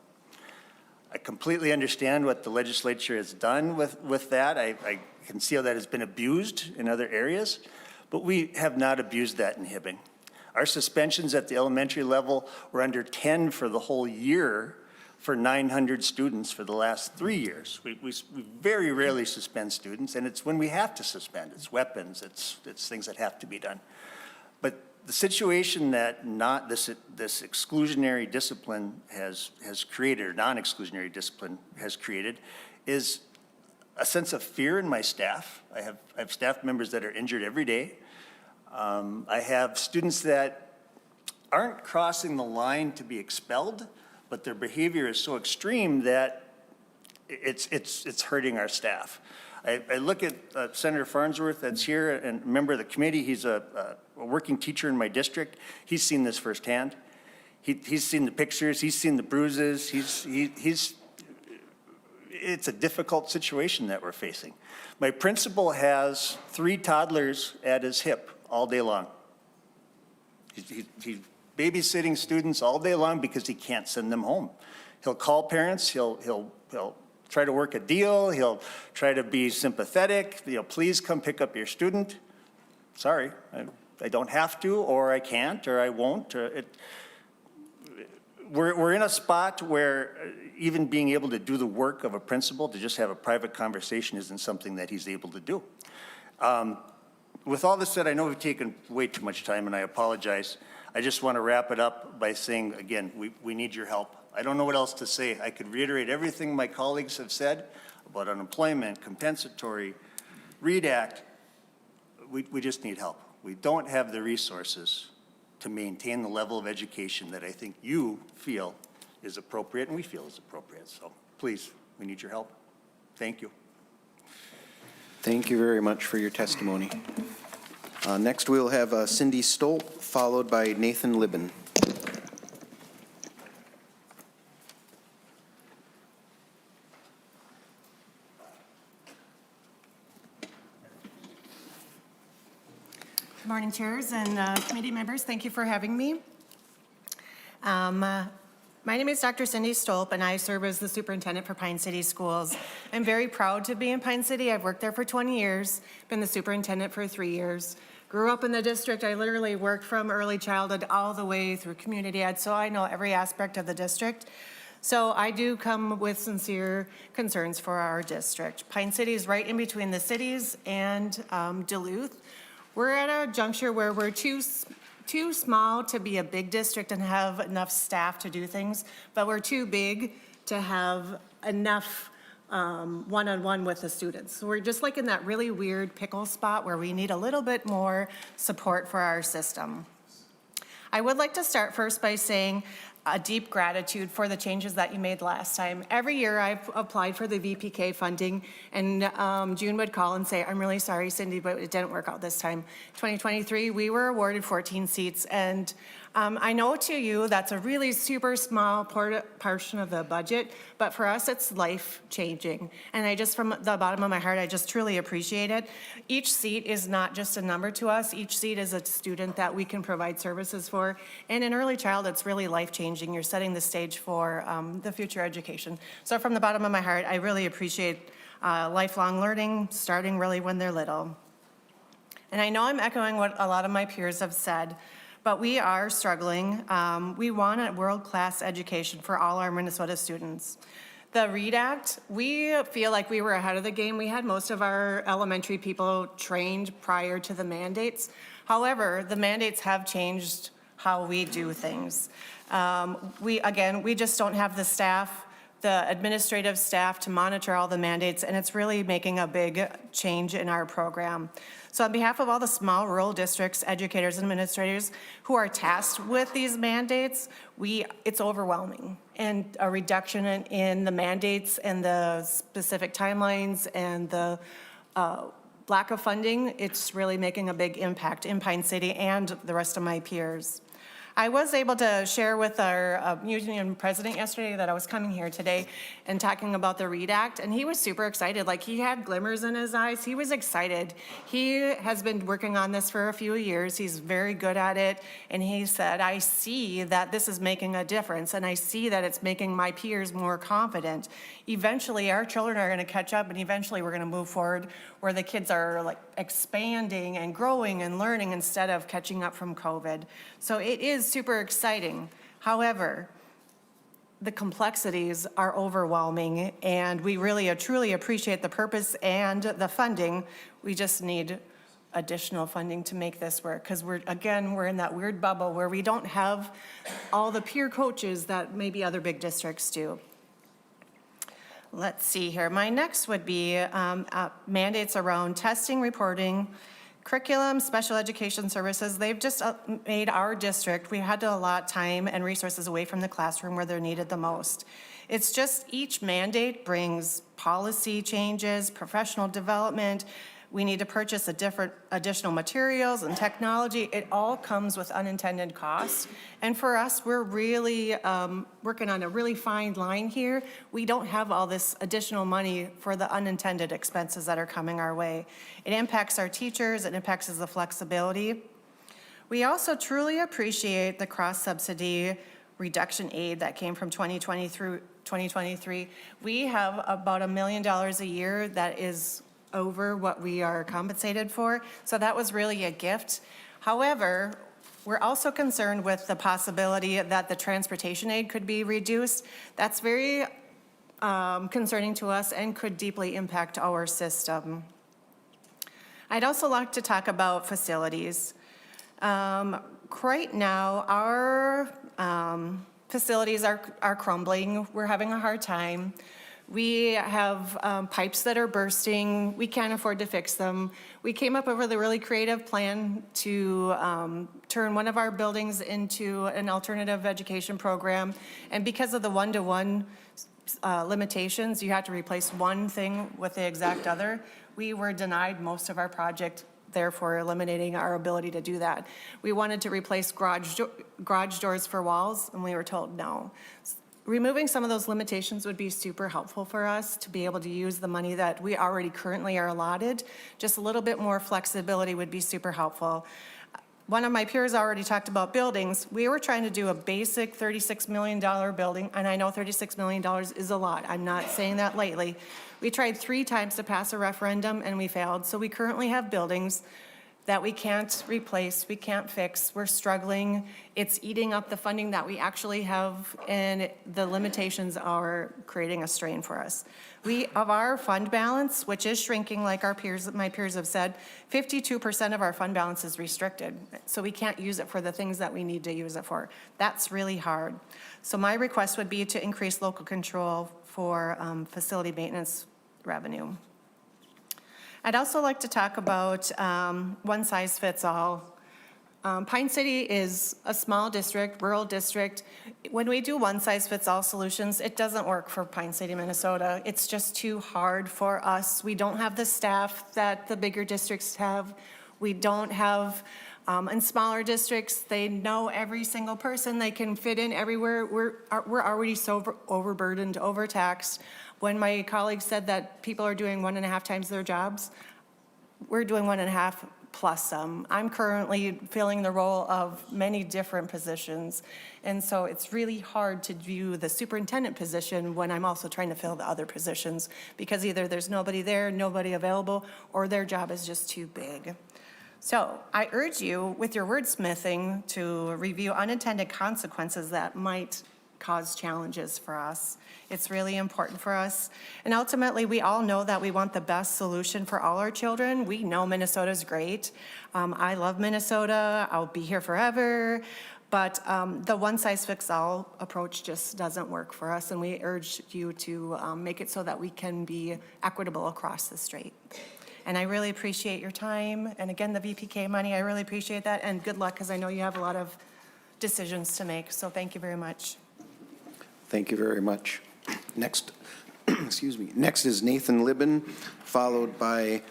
S11: I completely understand what the legislature has done with that. I can see how that has been abused in other areas, but we have not abused that in Hibbing. Our suspensions at the elementary level were under 10 for the whole year for 900 students for the last 3 years. We very rarely suspend students, and it's when we have to suspend. It's weapons, it's things that have to be done. But the situation that this exclusionary discipline has created, or non-exclusionary discipline has created, is a sense of fear in my staff. I have staff members that are injured every day. I have students that aren't crossing the line to be expelled, but their behavior is so extreme that it's hurting our staff. I look at Senator Farnsworth that's here and a member of the committee. He's a working teacher in my district. He's seen this firsthand. He's seen the pictures. He's seen the bruises. It's a difficult situation that we're facing. My principal has 3 toddlers at his hip all day long. He's babysitting students all day long because he can't send them home. He'll call parents. He'll try to work a deal. He'll try to be sympathetic. Please come pick up your student. Sorry, I don't have to, or I can't, or I won't. We're in a spot where even being able to do the work of a principal, to just have a private conversation, isn't something that he's able to do. With all this said, I know we've taken way too much time, and I apologize. I just want to wrap it up by saying, again, we need your help. I don't know what else to say. I could reiterate everything my colleagues have said about unemployment, compensatory, READ Act. We just need help. We don't have the resources to maintain the level of education that I think you feel is appropriate and we feel is appropriate. So please, we need your help. Thank you.
S1: Thank you very much for your testimony. Next, we'll have Cindy Stolp, followed by Nathan Libben.
S12: Good morning, chairs and committee members. Thank you for having me. My name is Dr. Cindy Stolp, and I serve as the superintendent for Pine City Schools. I'm very proud to be in Pine City. I've worked there for 20 years, been the superintendent for 3 years. Grew up in the district. I literally worked from early childhood all the way through community ed, so I know every aspect of the district. So I do come with sincere concerns for our district. Pine City is right in between the cities and Duluth. We're at a juncture where we're too small to be a big district and have enough staff to do things, but we're too big to have enough one-on-one with the students. So we're just like in that really weird pickle spot where we need a little bit more support for our system. I would like to start first by saying a deep gratitude for the changes that you made last time. Every year I've applied for the VPK funding, and June would call and say, I'm really sorry, Cindy, but it didn't work out this time. 2023, we were awarded 14 seats, and I know to you that's a really super small portion of the budget, but for us it's life-changing. And I just, from the bottom of my heart, I just truly appreciate it. Each seat is not just a number to us. Each seat is a student that we can provide services for. And in early child, it's really life-changing. You're setting the stage for the future education. So from the bottom of my heart, I really appreciate lifelong learning, starting really when they're little. And I know I'm echoing what a lot of my peers have said, but we are struggling. We want a world-class education for all our Minnesota students. The READ Act, we feel like we were ahead of the game. We had most of our elementary people trained prior to the mandates. However, the mandates have changed how we do things. We just don't have the staff, the administrative staff to monitor all the mandates, and it's really making a big change in our program. So on behalf of all the small rural districts, educators, and administrators who are tasked with these mandates, it's overwhelming. And a reduction in the mandates and the specific timelines and the lack of funding, it's really making a big impact in Pine City and the rest of my peers. I was able to share with our union president yesterday that I was coming here today and talking about the READ Act, and he was super excited. Like, he had glimmers in his eyes. He was excited. He has been working on this for a few years. He's very good at it, and he said, I see that this is making a difference, and I see that it's making my peers more confident. Eventually, our children are going to catch up, and eventually we're going to move forward where the kids are like expanding and growing and learning instead of catching up from COVID. So it is super exciting. However, the complexities are overwhelming, and we really truly appreciate the purpose and the funding. We just need additional funding to make this work, because we're in that weird bubble where we don't have all the peer coaches that maybe other big districts do. Let's see here. My next would be mandates around testing, reporting, curriculum, special education services. They've just made our district, we had to allot time and resources away from the classroom where they're needed the most. It's just each mandate brings policy changes, professional development. We need to purchase additional materials and technology. It all comes with unintended costs. And for us, we're really working on a really fine line here. We don't have all this additional money for the unintended expenses that are coming our way. It impacts our teachers, it impacts the flexibility. We also truly appreciate the cross-subsidy reduction aid that came from 2020 through 2023. We have about $1 million a year that is over what we are compensated for. So that was really a gift. However, we're also concerned with the possibility that the transportation aid could be reduced. That's very concerning to us and could deeply impact our system. I'd also like to talk about facilities. Right now, our facilities are crumbling. We're having a hard time. We have pipes that are bursting. We can't afford to fix them. We came up with a really creative plan to turn one of our buildings into an alternative education program. And because of the one-to-one limitations, you have to replace one thing with the exact other. We were denied most of our project, therefore eliminating our ability to do that. We wanted to replace garage doors for walls, and we were told no. Removing some of those limitations would be super helpful for us to be able to use the money that we already currently are allotted. Just a little bit more flexibility would be super helpful. One of my peers already talked about buildings. We were trying to do a basic $36 million building, and I know $36 million is a lot. I'm not saying that lightly. We tried 3 times to pass a referendum, and we failed. So we currently have buildings that we can't replace, we can't fix, we're struggling. It's eating up the funding that we actually have, and the limitations are creating a strain for us. Of our fund balance, which is shrinking like my peers have said, 52% of our fund balance is restricted. So we can't use it for the things that we need to use it for. That's really hard. So my request would be to increase local control for facility maintenance revenue. I'd also like to talk about one size fits all. Pine City is a small district, rural district. When we do one-size-fits-all solutions, it doesn't work for Pine City, Minnesota. It's just too hard for us. We don't have the staff that the bigger districts have. We don't have, in smaller districts, they know every single person. They can fit in everywhere. We're already so overburdened, overtaxed. When my colleague said that people are doing 1.5 times their jobs, we're doing 1.5 plus some. I'm currently filling the role of many different positions. And so it's really hard to view the superintendent position when I'm also trying to fill the other positions, because either there's nobody there, nobody available, or their job is just too big. So I urge you, with your wordsmithing, to review unintended consequences that might cause challenges for us. It's really important for us. And ultimately, we all know that we want the best solution for all our children. We know Minnesota's great. I love Minnesota. I'll be here forever. But the one-size-fits-all approach just doesn't work for us, and we urge you to make it so that we can be equitable across the state. And I really appreciate your time. And again, the VPK money, I really appreciate that. And good luck, because I know you have a lot of decisions to make. So thank you very much.
S1: Thank you very much. Next, excuse me, next is Nathan Libben, followed by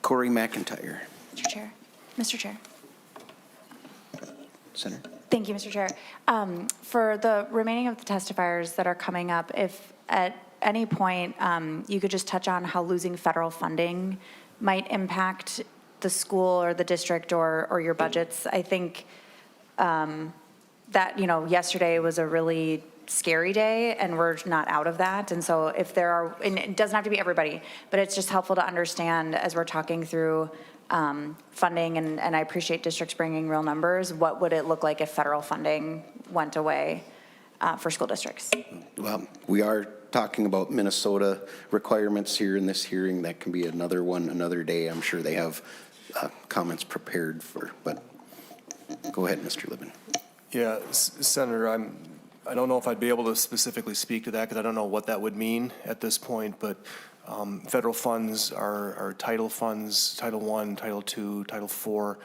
S1: Corey McIntyre.
S3: Mr. Chair. Mr. Chair.
S1: Senator.
S3: Thank you, Mr. Chair. For the remaining of the testifiers that are coming up, if at any point you could just touch on how losing federal funding might impact the school or the district or your budgets. I think that, yesterday was a really scary day, and we're not out of that. And so if there are, and it doesn't have to be everybody, but it's just helpful to understand as we're talking through funding, and I appreciate districts bringing real numbers, what would it look like if federal funding went away for school districts?
S1: Well, we are talking about Minnesota requirements here in this hearing. That can be another one, another day. I'm sure they have comments prepared for, but go ahead, Mr. Libben.
S13: Yeah, Senator, I don't know if I'd be able to specifically speak to that, because I don't know what that would mean at this point, but federal funds are title funds, Title I, Title II, Title IV,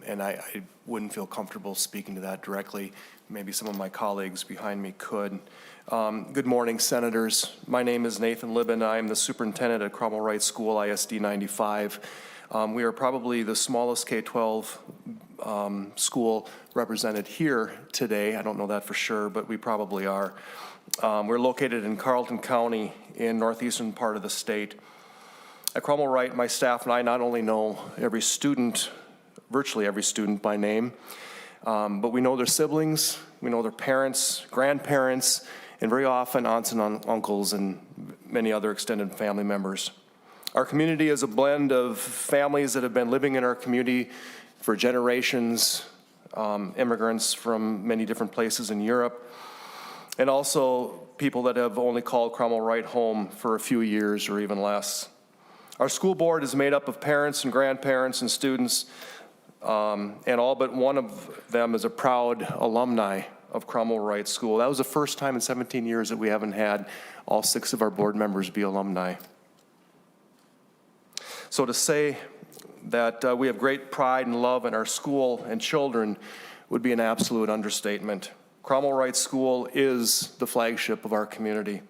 S13: and I wouldn't feel comfortable speaking to that directly. Maybe some of my colleagues behind me could. Good morning, Senators. My name is Nathan Libben. I am the superintendent at Cromwell Wright School, ISD 95. We are probably the smallest K-12 school represented here today. I don't know that for sure, but we probably are. We're located in Carleton County in northeastern part of the state. At Cromwell Wright, my staff and I not only know every student, virtually every student by name, but we know their siblings, we know their parents, grandparents, and very often aunts and uncles and many other extended family members. Our community is a blend of families that have been living in our community for generations, immigrants from many different places in Europe, and also people that have only called Cromwell Wright home for a few years or even less. Our school board is made up of parents and grandparents and students, and all but one of them is a proud alumni of Cromwell Wright School. That was the first time in 17 years that we haven't had all 6 of our board members be alumni. So to say that we have great pride and love in our school and children would be an absolute understatement. Cromwell Wright School is the flagship of our community.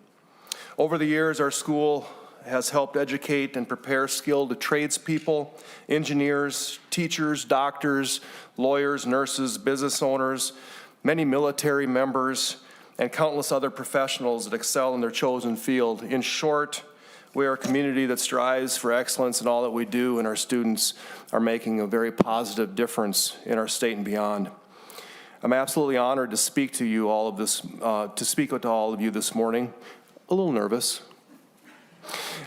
S13: Over the years, our school has helped educate and prepare skilled tradespeople, engineers, teachers, doctors, lawyers, nurses, business owners, many military members, and countless other professionals that excel in their chosen field. In short, we are a community that strives for excellence in all that we do, and our students are making a very positive difference in our state and beyond. I'm absolutely honored to speak to you all of this, to speak to all of you this morning. A little nervous,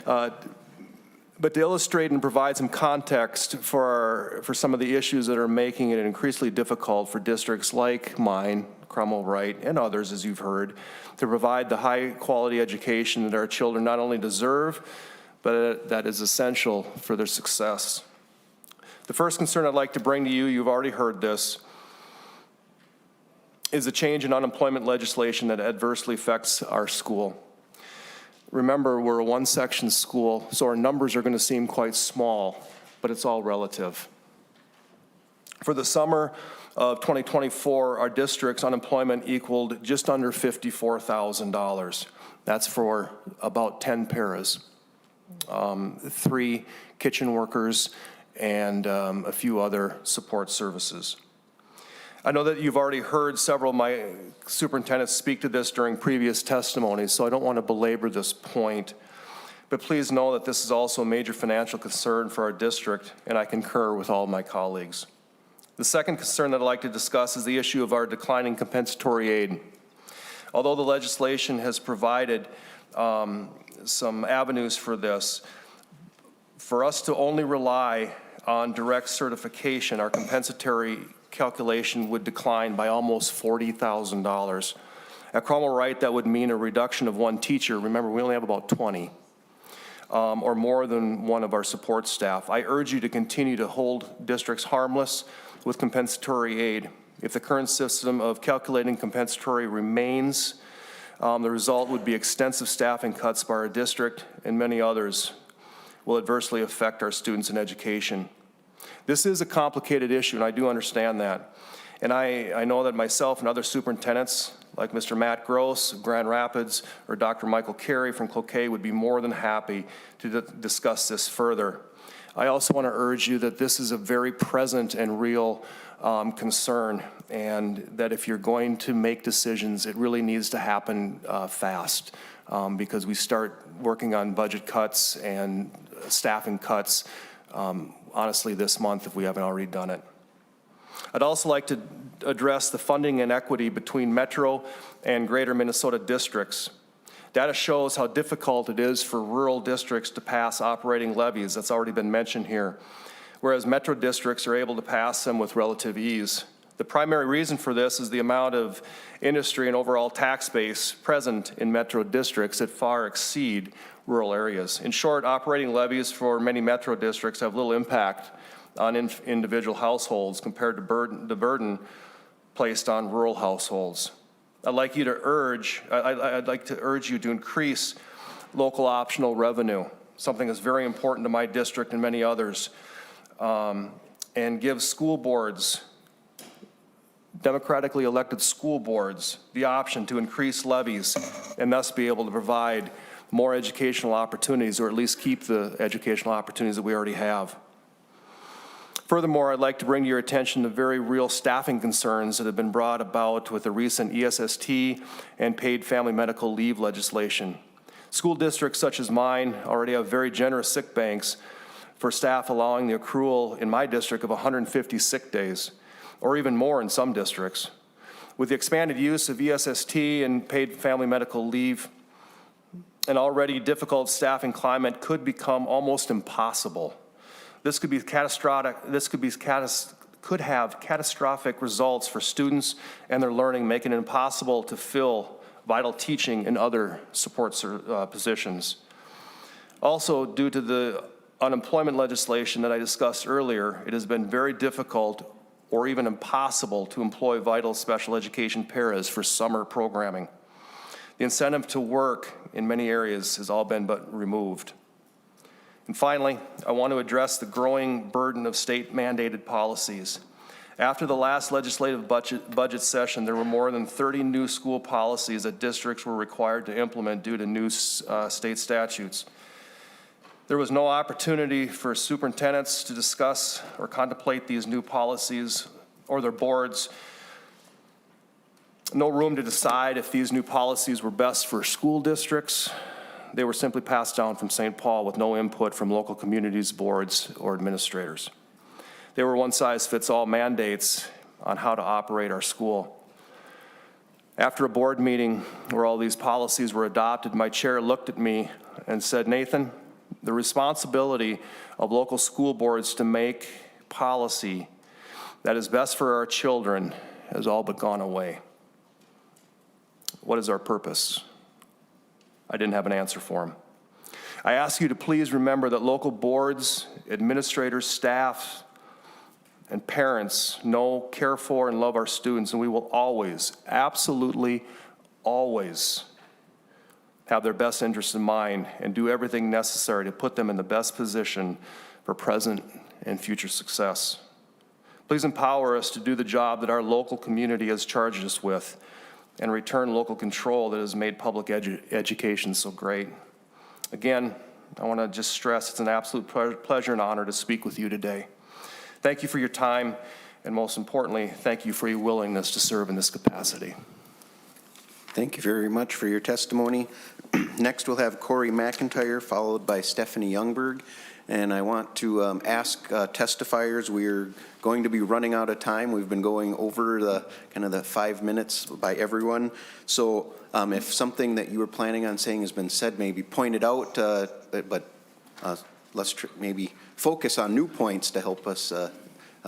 S13: but to illustrate and provide some context for some of the issues that are making it increasingly difficult for districts like mine, Cromwell Wright, and others, as you've heard, to provide the high-quality education that our children not only deserve, but that is essential for their success. The first concern I'd like to bring to you, you've already heard this, is the change in unemployment legislation that adversely affects our school. Remember, we're a one-section school, so our numbers are going to seem quite small, but it's all relative. For the summer of 2024, our district's unemployment equaled just under $54,000. That's for about 10 paras, 3 kitchen workers, and a few other support services. I know that you've already heard several of my superintendents speak to this during previous testimonies, so I don't want to belabor this point. But please know that this is also a major financial concern for our district, and I concur with all of my colleagues. The second concern that I'd like to discuss is the issue of our declining compensatory aid. Although the legislation has provided some avenues for this, for us to only rely on direct certification, our compensatory calculation would decline by almost $40,000. At Cromwell Wright, that would mean a reduction of 1 teacher. Remember, we only have about 20. Or more than one of our support staff. I urge you to continue to hold districts harmless with compensatory aid. If the current system of calculating compensatory remains, the result would be extensive staffing cuts by our district, and many others will adversely affect our students in education. This is a complicated issue, and I do understand that. And I know that myself and other superintendents, like Mr. Matt Gross of Grand Rapids or Dr. Michael Carey from Cloquet, would be more than happy to discuss this further. I also want to urge you that this is a very present and real concern, and that if you're going to make decisions, it really needs to happen fast, because we start working on budget cuts and staffing cuts, honestly, this month if we haven't already done it. I'd also like to address the funding inequity between Metro and Greater Minnesota districts. Data shows how difficult it is for rural districts to pass operating levies. That's already been mentioned here, whereas Metro districts are able to pass them with relative ease. The primary reason for this is the amount of industry and overall tax base present in Metro districts that far exceed rural areas. In short, operating levies for many Metro districts have little impact on individual households compared to the burden placed on rural households. I'd like to urge you to increase local optional revenue, something that's very important to my district and many others, and give school boards, democratically elected school boards, the option to increase levies and thus be able to provide more educational opportunities, or at least keep the educational opportunities that we already have. Furthermore, I'd like to bring to your attention the very real staffing concerns that have been brought about with the recent ESST and paid family medical leave legislation. School districts such as mine already have very generous sick banks for staff, allowing the accrual in my district of 150 sick days, or even more in some districts. With the expanded use of ESST and paid family medical leave, an already difficult staffing climate could become almost impossible. This could be catastrophic. Could have catastrophic results for students and their learning, making it impossible to fill vital teaching and other support positions. Also, due to the unemployment legislation that I discussed earlier, it has been very difficult or even impossible to employ vital special education paras for summer programming. The incentive to work in many areas has all been but removed. And finally, I want to address the growing burden of state-mandated policies. After the last legislative budget session, there were more than 30 new school policies that districts were required to implement due to new state statutes. There was no opportunity for superintendents to discuss or contemplate these new policies or their boards. No room to decide if these new policies were best for school districts. They were simply passed down from St. Paul with no input from local communities, boards, or administrators. They were one-size-fits-all mandates on how to operate our school. After a board meeting where all these policies were adopted, my chair looked at me and said, "Nathan, the responsibility of local school boards to make policy that is best for our children has all but gone away. What is our purpose?" I didn't have an answer for him. I ask you to please remember that local boards, administrators, staff, and parents know, care for, and love our students, and we will always, absolutely always, have their best interests in mind and do everything necessary to put them in the best position for present and future success. Please empower us to do the job that our local community has charged us with and return local control that has made public education so great. Again, I want to just stress it's an absolute pleasure and honor to speak with you today. Thank you for your time, and most importantly, thank you for your willingness to serve in this capacity.
S1: Thank you very much for your testimony. Next, we'll have Corey McIntyre, followed by Stephanie Youngberg. And I want to ask testifiers, we're going to be running out of time. We've been going over the kind of the 5 minutes by everyone. So if something that you were planning on saying has been said, maybe point it out, but let's maybe focus on new points to help us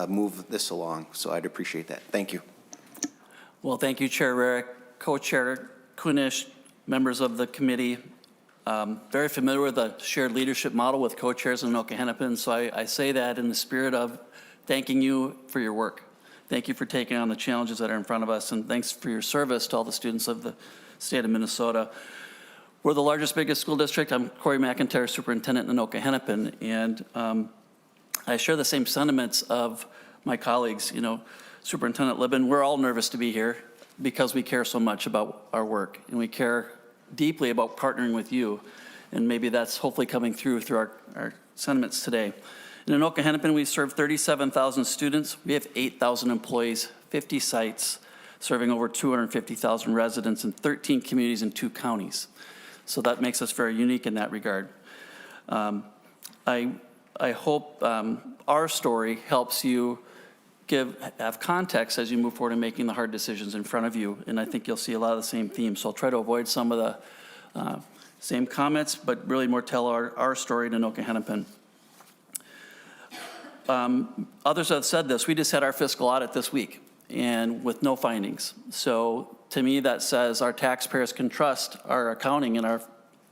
S1: move this along. So I'd appreciate that. Thank you.
S14: Well, thank you, Chair Rarick, Co-Chair Kunish, members of the committee. Very familiar with the shared leadership model with co-chairs in Anoka Hennepin, so I say that in the spirit of thanking you for your work. Thank you for taking on the challenges that are in front of us, and thanks for your service to all the students of the state of Minnesota. We're the largest, biggest school district. I'm Corey McIntyre, superintendent in Anoka Hennepin, and I share the same sentiments of my colleagues. You know, Superintendent Libben, we're all nervous to be here because we care so much about our work, and we care deeply about partnering with you, and maybe that's hopefully coming through our sentiments today. In Anoka Hennepin, we serve 37,000 students. We have 8,000 employees, 50 sites, serving over 250,000 residents in 13 communities in 2 counties. So that makes us very unique in that regard. I hope our story helps you have context as you move forward in making the hard decisions in front of you, and I think you'll see a lot of the same themes. So I'll try to avoid some of the same comments, but really more tell our story in Anoka Hennepin. Others have said this. We just had our fiscal audit this week, and with no findings. So to me, that says our taxpayers can trust our accounting and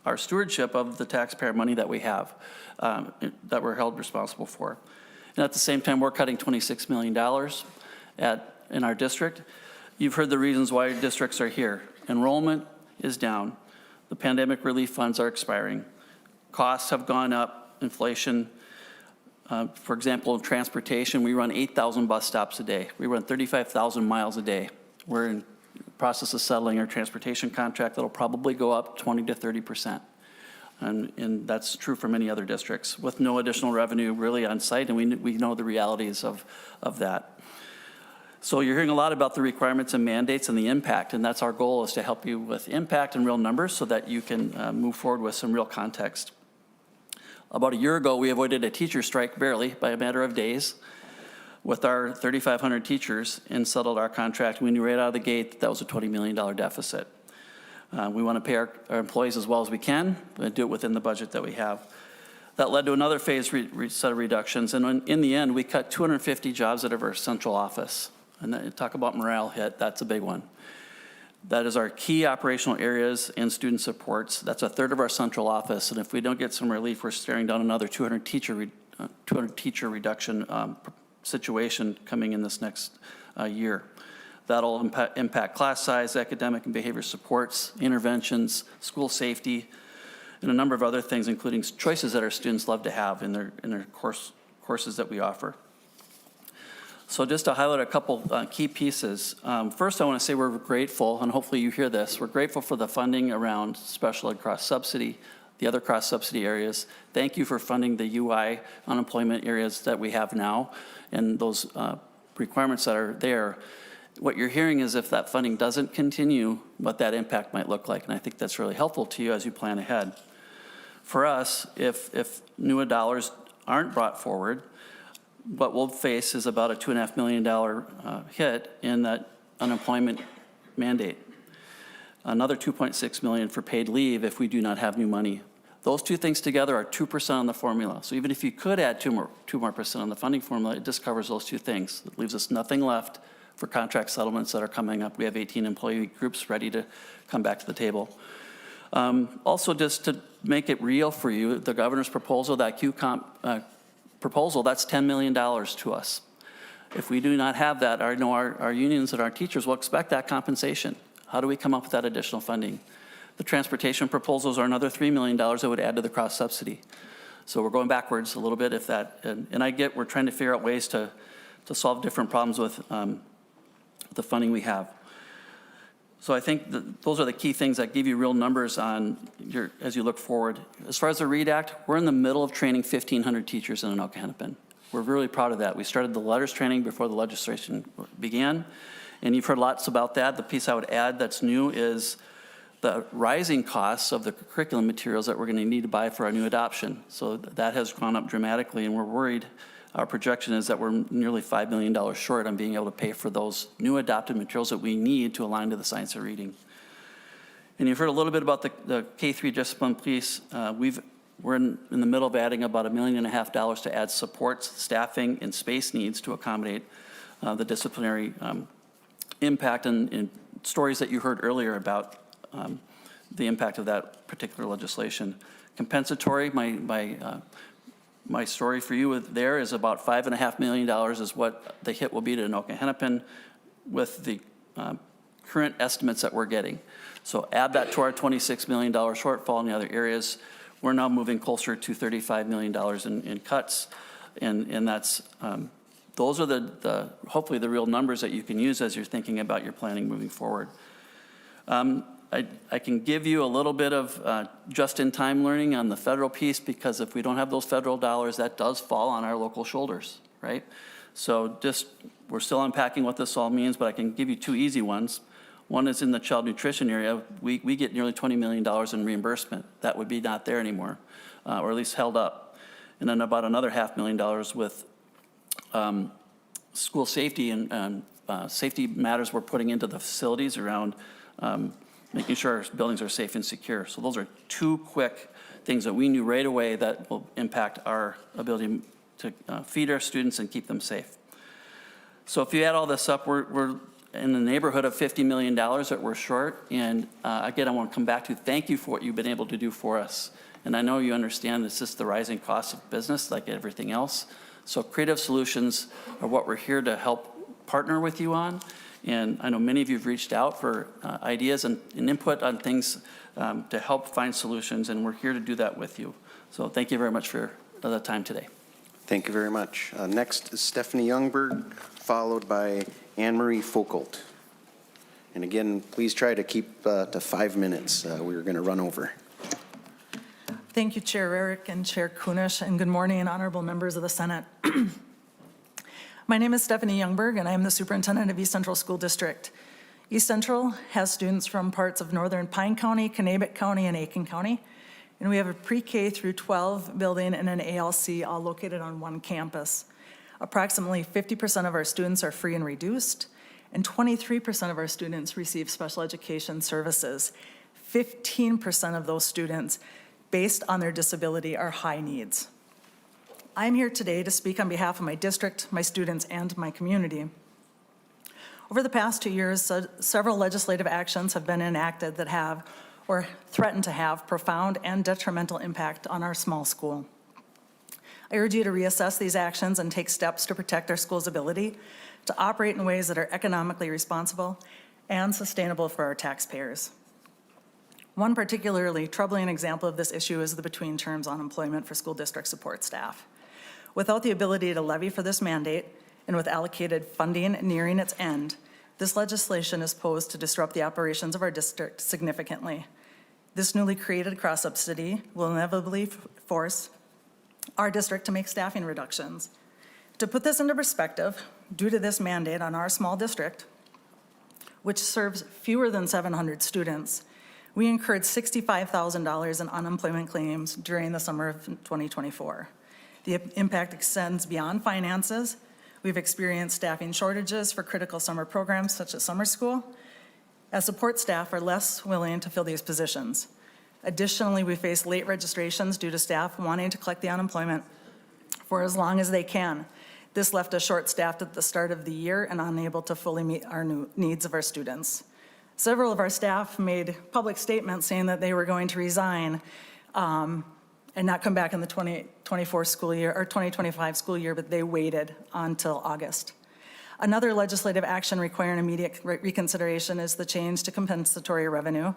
S14: our stewardship of the taxpayer money that we have, that we're held responsible for. And at the same time, we're cutting $26 million in our district. You've heard the reasons why districts are here. Enrollment is down. The pandemic relief funds are expiring. Costs have gone up, inflation. For example, in transportation, we run 8,000 bus stops a day. We run 35,000 miles a day. We're in the process of settling our transportation contract that'll probably go up 20 to 30%. And that's true for many other districts with no additional revenue really on site, and we know the realities of that. So you're hearing a lot about the requirements and mandates and the impact, and that's our goal, is to help you with impact and real numbers so that you can move forward with some real context. About a year ago, we avoided a teacher strike barely by a matter of days with our 3,500 teachers and settled our contract. We knew right out of the gate that was a $20 million deficit. We want to pay our employees as well as we can, but do it within the budget that we have. That led to another phase set of reductions, and in the end, we cut 250 jobs out of our central office. And talk about morale hit, that's a big one. That is our key operational areas and student supports. That's a third of our central office, and if we don't get some relief, we're staring down another 200 teacher reduction situation coming in this next year. That'll impact class size, academic and behavior supports, interventions, school safety, and a number of other things, including choices that our students love to have in their courses that we offer. So just to highlight a couple key pieces. First, I want to say we're grateful, and hopefully you hear this, we're grateful for the funding around special ed cross-subsidy, the other cross-subsidy areas. Thank you for funding the UI unemployment areas that we have now and those requirements that are there. What you're hearing is if that funding doesn't continue, what that impact might look like, and I think that's really helpful to you as you plan ahead. For us, if new dollars aren't brought forward, what we'll face is about a $2.5 million hit in that unemployment mandate. Another $2.6 million for paid leave if we do not have new money. Those two things together are 2% on the formula. So even if you could add 2% more on the funding formula, it just covers those two things. It leaves us nothing left for contract settlements that are coming up. We have 18 employee groups ready to come back to the table. Also, just to make it real for you, the governor's proposal, that QComp proposal, that's $10 million to us. If we do not have that, our unions and our teachers will expect that compensation. How do we come up with that additional funding? The transportation proposals are another $3 million that would add to the cross-subsidy. So we're going backwards a little bit if that, and I get we're trying to figure out ways to solve different problems with the funding we have. So I think that those are the key things that give you real numbers on as you look forward. As far as the READ Act, we're in the middle of training 1,500 teachers in Anoka Hennepin. We're really proud of that. We started the letters training before the legislation began, and you've heard lots about that. The piece I would add that's new is the rising costs of the curriculum materials that we're going to need to buy for our new adoption. So that has gone up dramatically, and we're worried. Our projection is that we're nearly $5 million short on being able to pay for those new adopted materials that we need to align to the science of reading. And you've heard a little bit about the K-3 discipline piece. We're in the middle of adding about $1.5 million to add supports, staffing, and space needs to accommodate the disciplinary impact and stories that you heard earlier about the impact of that particular legislation. Compensatory, my story for you there is about $5.5 million is what the hit will be to Anoka Hennepin with the current estimates that we're getting. So add that to our $26 million shortfall in the other areas. We're now moving closer to $35 million in cuts, and that's those are the hopefully the real numbers that you can use as you're thinking about your planning moving forward. I can give you a little bit of just-in-time learning on the federal piece, because if we don't have those federal dollars, that does fall on our local shoulders, right? So we're still unpacking what this all means, but I can give you two easy ones. One is in the child nutrition area. We get nearly $20 million in reimbursement. That would be not there anymore, or at least held up. And then about another $500,000 with school safety and safety matters we're putting into the facilities around making sure our buildings are safe and secure. So those are two quick things that we knew right away that will impact our ability to feed our students and keep them safe. So if you add all this up, we're in the neighborhood of $50 million that we're short. And again, I want to come back to thank you for what you've been able to do for us. And I know you understand this is the rising cost of business like everything else. So creative solutions are what we're here to help partner with you on. And I know many of you have reached out for ideas and input on things to help find solutions, and we're here to do that with you. So thank you very much for the time today.
S1: Thank you very much. Next is Stephanie Youngberg, followed by Anne Marie Foucault. And again, please try to keep to 5 minutes. We're going to run over.
S15: Thank you, Chair Rarick and Chair Kunish, and good morning, honorable members of the Senate. My name is Stephanie Youngberg, and I am the superintendent of East Central School District. East Central has students from parts of northern Pine County, Kanabec County, and Aiken County. And we have a pre-K through 12 building and an ALC all located on one campus. Approximately 50% of our students are free and reduced, and 23% of our students receive special education services. 15% of those students, based on their disability, are high needs. I'm here today to speak on behalf of my district, my students, and my community. Over the past 2 years, several legislative actions have been enacted that have, or threaten to have, profound and detrimental impact on our small school. I urge you to reassess these actions and take steps to protect our school's ability to operate in ways that are economically responsible and sustainable for our taxpayers. One particularly troubling example of this issue is the between terms unemployment for school district support staff. Without the ability to levy for this mandate, and with allocated funding nearing its end, this legislation is posed to disrupt the operations of our district significantly. This newly created cross-subsidy will inevitably force our district to make staffing reductions. To put this into perspective, due to this mandate on our small district, which serves fewer than 700 students, we incurred $65,000 in unemployment claims during the summer of 2024. The impact extends beyond finances. We've experienced staffing shortages for critical summer programs such as summer school, as support staff are less willing to fill these positions. Additionally, we face late registrations due to staff wanting to collect the unemployment for as long as they can. This left us short-staffed at the start of the year and unable to fully meet our needs of our students. Several of our staff made public statements saying that they were going to resign and not come back in the 2024 school year or 2025 school year, but they waited until August. Another legislative action requiring immediate reconsideration is the change to compensatory revenue.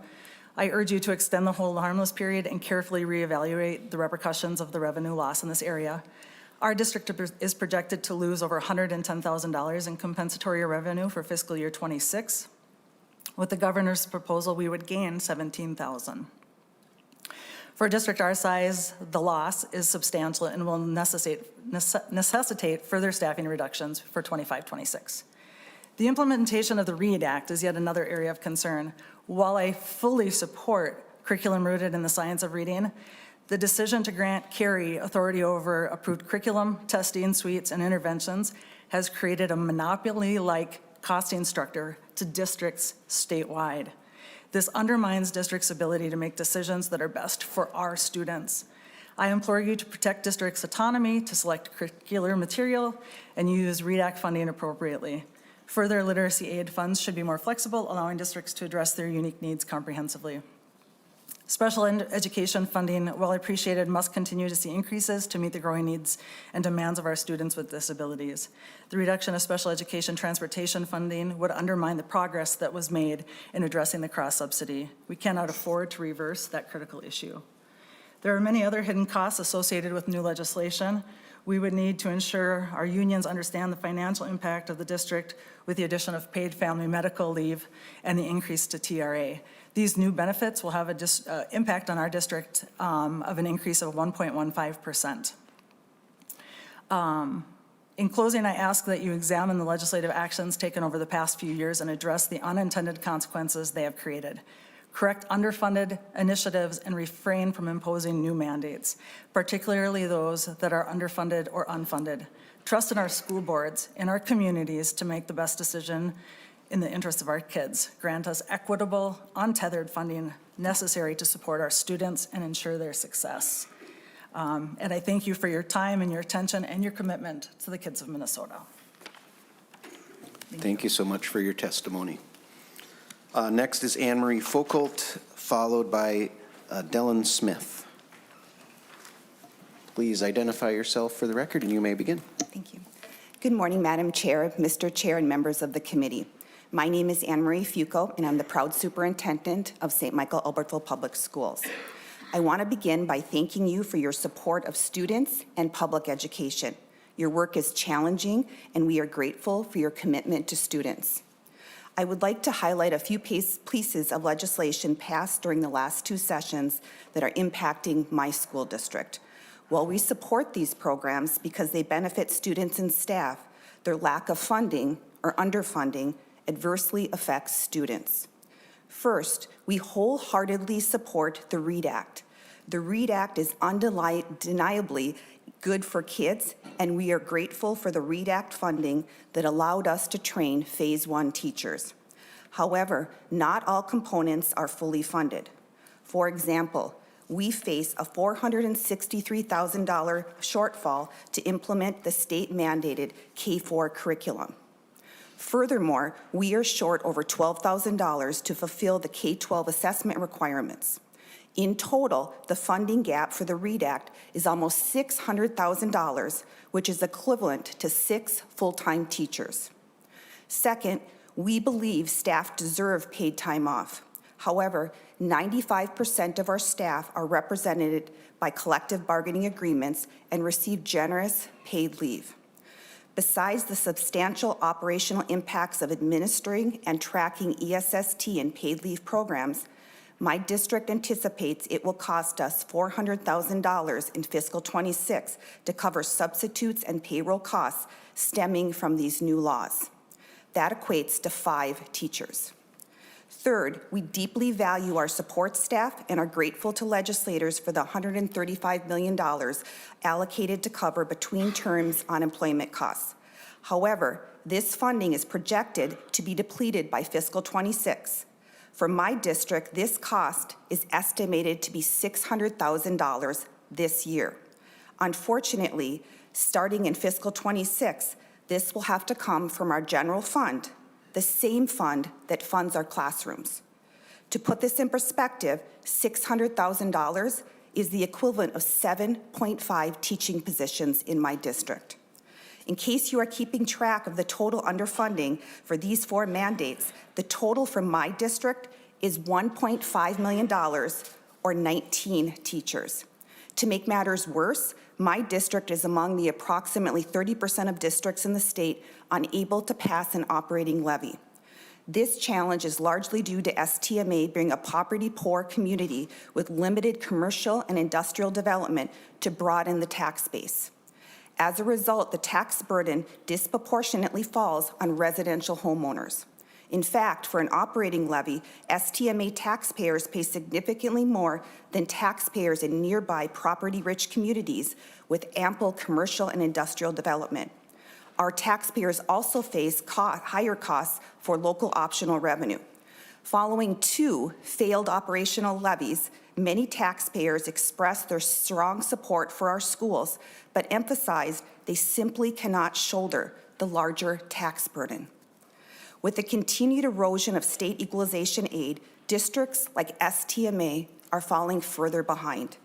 S15: I urge you to extend the hold harmless period and carefully reevaluate the repercussions of the revenue loss in this area. Our district is projected to lose over $110,000 in compensatory revenue for fiscal year '26. With the governor's proposal, we would gain $17,000. For a district our size, the loss is substantial and will necessitate further staffing reductions for '25-26. The implementation of the READ Act is yet another area of concern. While I fully support curriculum rooted in the science of reading, the decision to grant Carey authority over approved curriculum, testing, suites, and interventions has created a monopoly-like costing structure to districts statewide. This undermines districts' ability to make decisions that are best for our students. I implore you to protect districts' autonomy to select curricular material and use READ Act funding appropriately. Further, literacy aid funds should be more flexible, allowing districts to address their unique needs comprehensively. Special education funding, while appreciated, must continue to see increases to meet the growing needs and demands of our students with disabilities. The reduction of special education transportation funding would undermine the progress that was made in addressing the cross-subsidy. We cannot afford to reverse that critical issue. There are many other hidden costs associated with new legislation. We would need to ensure our unions understand the financial impact of the district with the addition of paid family medical leave and the increase to TRA. These new benefits will have an impact on our district of an increase of 1.15%. In closing, I ask that you examine the legislative actions taken over the past few years and address the unintended consequences they have created. Correct underfunded initiatives and refrain from imposing new mandates, particularly those that are underfunded or unfunded. Trust in our school boards, in our communities to make the best decision in the interest of our kids. Grant us equitable, untethered funding necessary to support our students and ensure their success. And I thank you for your time and your attention and your commitment to the kids of Minnesota.
S1: Thank you so much for your testimony. Next is Anne Marie Foucault, followed by Dylan Smith. Please identify yourself for the record and you may begin.
S16: Thank you. Good morning, Madam Chair, Mr. Chair, and members of the committee. My name is Anne Marie Foucault, and I'm the proud superintendent of St. Michael Albertville Public Schools. I want to begin by thanking you for your support of students and public education. Your work is challenging, and we are grateful for your commitment to students. I would like to highlight a few pieces of legislation passed during the last two sessions that are impacting my school district. While we support these programs because they benefit students and staff, their lack of funding or underfunding adversely affects students. First, we wholeheartedly support the READ Act. The READ Act is undeniably good for kids, and we are grateful for the READ Act funding that allowed us to train Phase 1 teachers. However, not all components are fully funded. For example, we face a $463,000 shortfall to implement the state-mandated K-4 curriculum. Furthermore, we are short over $12,000 to fulfill the K-12 assessment requirements. In total, the funding gap for the READ Act is almost $600,000, which is equivalent to 6 full-time teachers. Second, we believe staff deserve paid time off. However, 95% of our staff are represented by collective bargaining agreements and receive generous paid leave. Besides the substantial operational impacts of administering and tracking ESST and paid leave programs, my district anticipates it will cost us $400,000 in fiscal '26 to cover substitutes and payroll costs stemming from these new laws. That equates to 5 teachers. Third, we deeply value our support staff and are grateful to legislators for the $135 million allocated to cover between terms unemployment costs. However, this funding is projected to be depleted by fiscal '26. For my district, this cost is estimated to be $600,000 this year. Unfortunately, starting in fiscal '26, this will have to come from our general fund, the same fund that funds our classrooms. To put this in perspective, $600,000 is the equivalent of 7.5 teaching positions in my district. In case you are keeping track of the total underfunding for these 4 mandates, the total for my district is $1.5 million or 19 teachers. To make matters worse, My district is among the approximately 30% of districts in the state unable to pass an operating levy. This challenge is largely due to STMA being a poverty-poor community with limited commercial and industrial development to broaden the tax base. As a result, the tax burden disproportionately falls on residential homeowners. In fact, for an operating levy, STMA taxpayers pay significantly more than taxpayers in nearby property-rich communities with ample commercial and industrial development. Our taxpayers also face higher costs for local optional revenue. Following 2 failed operational levies, many taxpayers expressed their strong support for our schools, but emphasized they simply cannot shoulder the larger tax burden. With the continued erosion of state equalization aid, districts like STMA are falling further behind.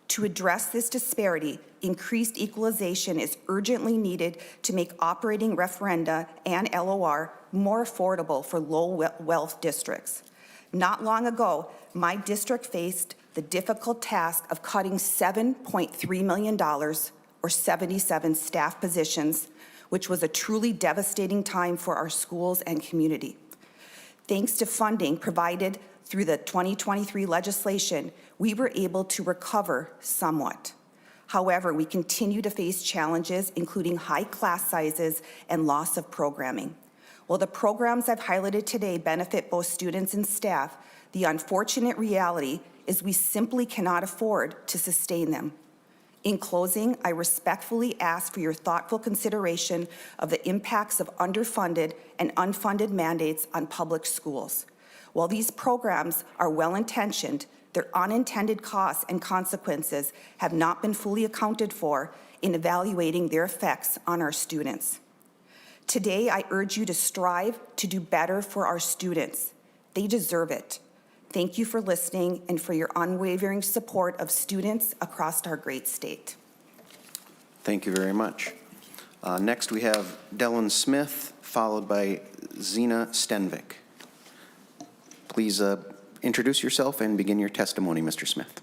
S16: To address this disparity, increased equalization is urgently needed to make operating referenda and LOR more affordable for low-wealth districts. Not long ago, my district faced the difficult task of cutting $7.3 million, or 77 staff positions, which was a truly devastating time for our schools and community. Thanks to funding provided through the 2023 legislation, we were able to recover somewhat. However, we continue to face challenges, including high class sizes and loss of programming. While the programs I've highlighted today benefit both students and staff, the unfortunate reality is we simply cannot afford to sustain them. In closing, I respectfully ask for your thoughtful consideration of the impacts of underfunded and unfunded mandates on public schools. While these programs are well-intentioned, their unintended costs and consequences have not been fully accounted for in evaluating their effects on our students. Today, I urge you to strive to do better for our students. They deserve it. Thank you for listening and for your unwavering support of students across our great state.
S1: Thank you very much. Next, we have Dellen Smith, followed by Zena Stenvik. Please introduce yourself and begin your testimony, Mr. Smith.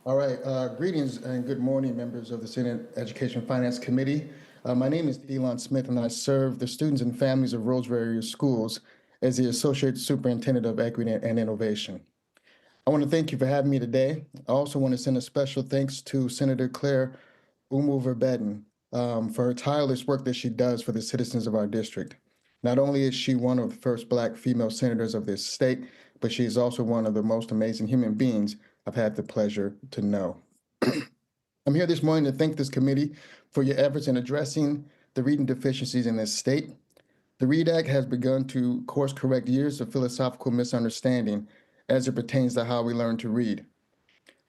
S17: All right. Greetings and good morning, members of the Senate Education and Finance Committee. My name is Dellen Smith, and I serve the students and families of Roseberry Schools as the Associate Superintendent of Equity and Innovation. I want to thank you for having me today. I also want to send a special thanks to Senator Claire Umu-Verbeten for her tireless work that she does for the citizens of our district. Not only is she one of the first Black female senators of this state, but she is also one of the most amazing human beings I've had the pleasure to know. I'm here this morning to thank this committee for your efforts in addressing the reading deficiencies in this state. The READ Act has begun to course correct years of philosophical misunderstanding as it pertains to how we learn to read.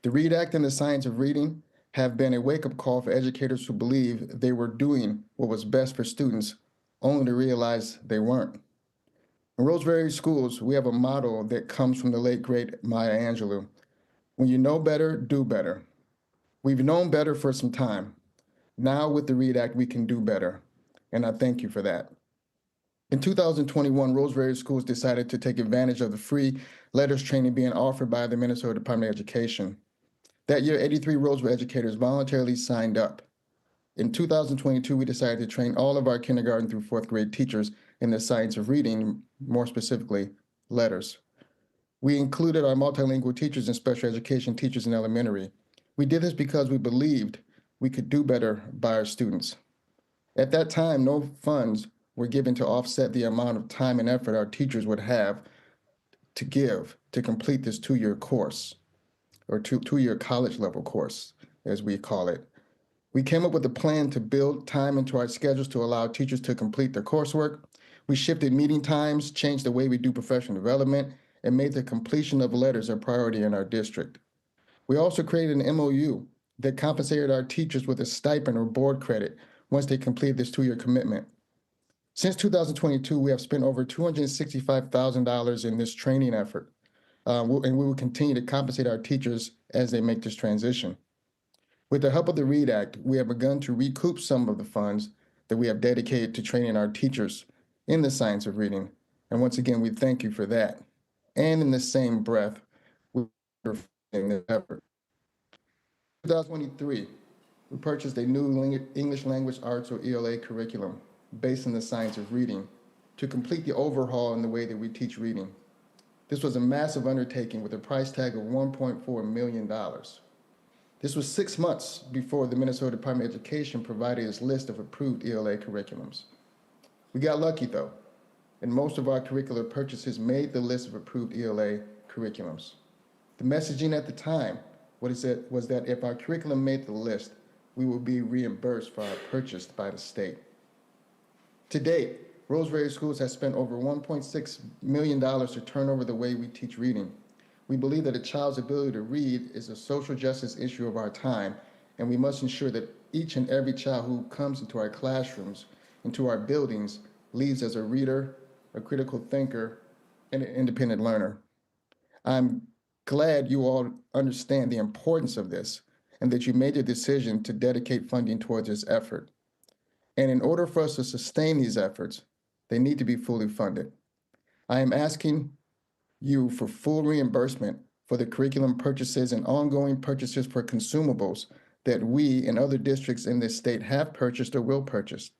S17: The READ Act and the science of reading have been a wake-up call for educators who believe they were doing what was best for students, only to realize they weren't. In Roseberry Schools, we have a motto that comes from the late, great Maya Angelou. When you know better, do better. We've known better for some time. Now with the READ Act, we can do better, and I thank you for that. In 2021, Roseberry Schools decided to take advantage of the free letters training being offered by the Minnesota Department of Education. That year, 83 Roseberry educators voluntarily signed up. In 2022, we decided to train all of our kindergarten through 4th grade teachers in the science of reading, more specifically, letters. We included our multilingual teachers and special education teachers in elementary. We did this because we believed we could do better by our students. At that time, no funds were given to offset the amount of time and effort our teachers would have to give to complete this 2-year course, or two-year college level course, as we call it. We came up with a plan to build time into our schedules to allow teachers to complete their coursework. We shifted meeting times, changed the way we do professional development, and made the completion of letters a priority in our district. We also created an MOU that compensated our teachers with a stipend or board credit once they completed this 2-year commitment. Since 2022, we have spent over $265,000 in this training effort, and we will continue to compensate our teachers as they make this transition. With the help of the READ Act, we have begun to recoup some of the funds that we have dedicated to training our teachers in the science of reading. And once again, we thank you for that. And in the same breath, we're funding this effort. In 2023, We purchased a new English language arts or ELA curriculum based on the science of reading to complete the overhaul in the way that we teach reading. This was a massive undertaking with a price tag of $1.4 million. This was 6 months before the Minnesota Department of Education provided its list of approved ELA curriculums. We got lucky though, and most of our curricular purchases made the list of approved ELA curriculums. The messaging at the time was that if our curriculum made the list, we would be reimbursed for our purchase by the state. To date, Roseberry Schools has spent over $1.6 million to turn over the way we teach reading. We believe that a child's ability to read is a social justice issue of our time, and we must ensure that each and every child who comes into our classrooms, into our buildings, leaves as a reader, a critical thinker, and an independent learner. I'm glad you all understand the importance of this and that you made the decision to dedicate funding towards this effort. And in order for us to sustain these efforts, they need to be fully funded. I am asking you for full reimbursement for the curriculum purchases and ongoing purchases for consumables that we and other districts in this state have purchased or will purchase.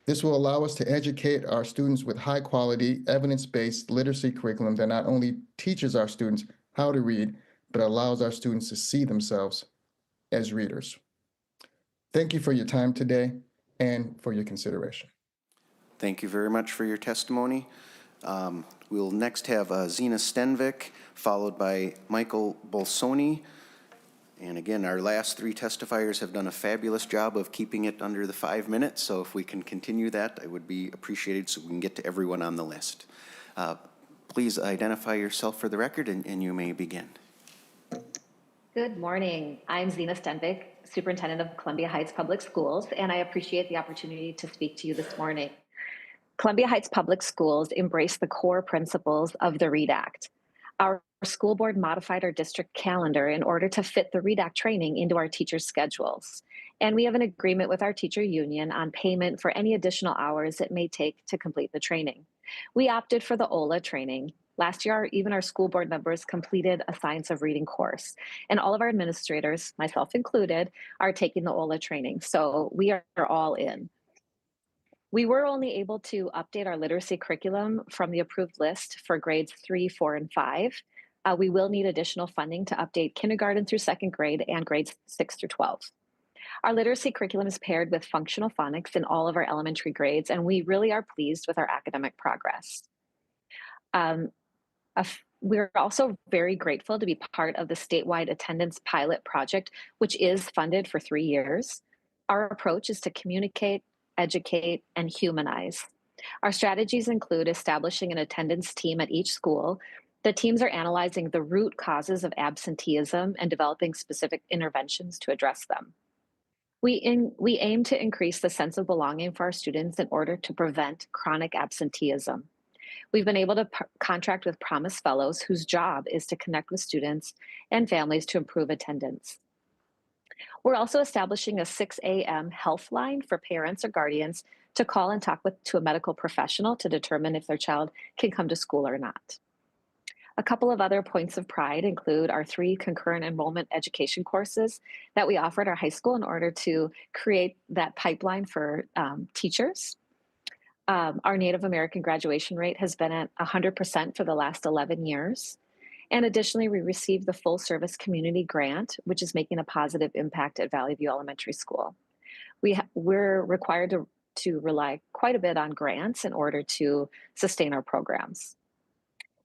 S17: This will allow us to educate our students with high quality, evidence-based literacy curriculum that not only teaches our students how to read, but allows our students to see themselves as readers. Thank you for your time today and for your consideration.
S1: Thank you very much for your testimony. We'll next have Zena Stenvik, followed by Michael Bolsoni. And again, our last three testifiers have done a fabulous job of keeping it under the 5 minutes, so if we can continue that, it would be appreciated so we can get to everyone on the list. Please identify yourself for the record, and you may begin.
S18: Good morning. I'm Zena Stenvik, Superintendent of Columbia Heights Public Schools, and I appreciate the opportunity to speak to you this morning. Columbia Heights Public Schools embrace the core principles of the READ Act. Our school board modified our district calendar in order to fit the READ Act training into our teachers' schedules. And we have an agreement with our teacher union on payment for any additional hours it may take to complete the training. We opted for the OLA training. Last year, even our school board members completed a Science of Reading course. And all of our administrators, myself included, are taking the OLA training. So we are all in. We were only able to update our literacy curriculum from the approved list for grades 3, 4, and 5. We will need additional funding to update kindergarten through second grade and grades 6 through 12. Our literacy curriculum is paired with functional phonics in all of our elementary grades, and we really are pleased with our academic progress. We're also very grateful to be part of the statewide attendance pilot project, which is funded for 3 years. Our approach is to communicate, educate, and humanize. Our strategies include establishing an attendance team at each school. The teams are analyzing the root causes of absenteeism and developing specific interventions to address them. We aim to increase the sense of belonging for our students in order to prevent chronic absenteeism. We've been able to contract with Promise Fellows, whose job is to connect with students and families to improve attendance. We're also establishing a 6 a.m. health line for parents or guardians to call and talk to a medical professional to determine if their child can come to school or not. A couple of other points of pride include our 3 concurrent enrollment education courses that we offer at our high school in order to create that pipeline for teachers. Our Native American graduation rate has been at 100% for the last 11 years. And additionally, we received the full service community grant, which is making a positive impact at Valley View Elementary School. We're required to rely quite a bit on grants in order to sustain our programs.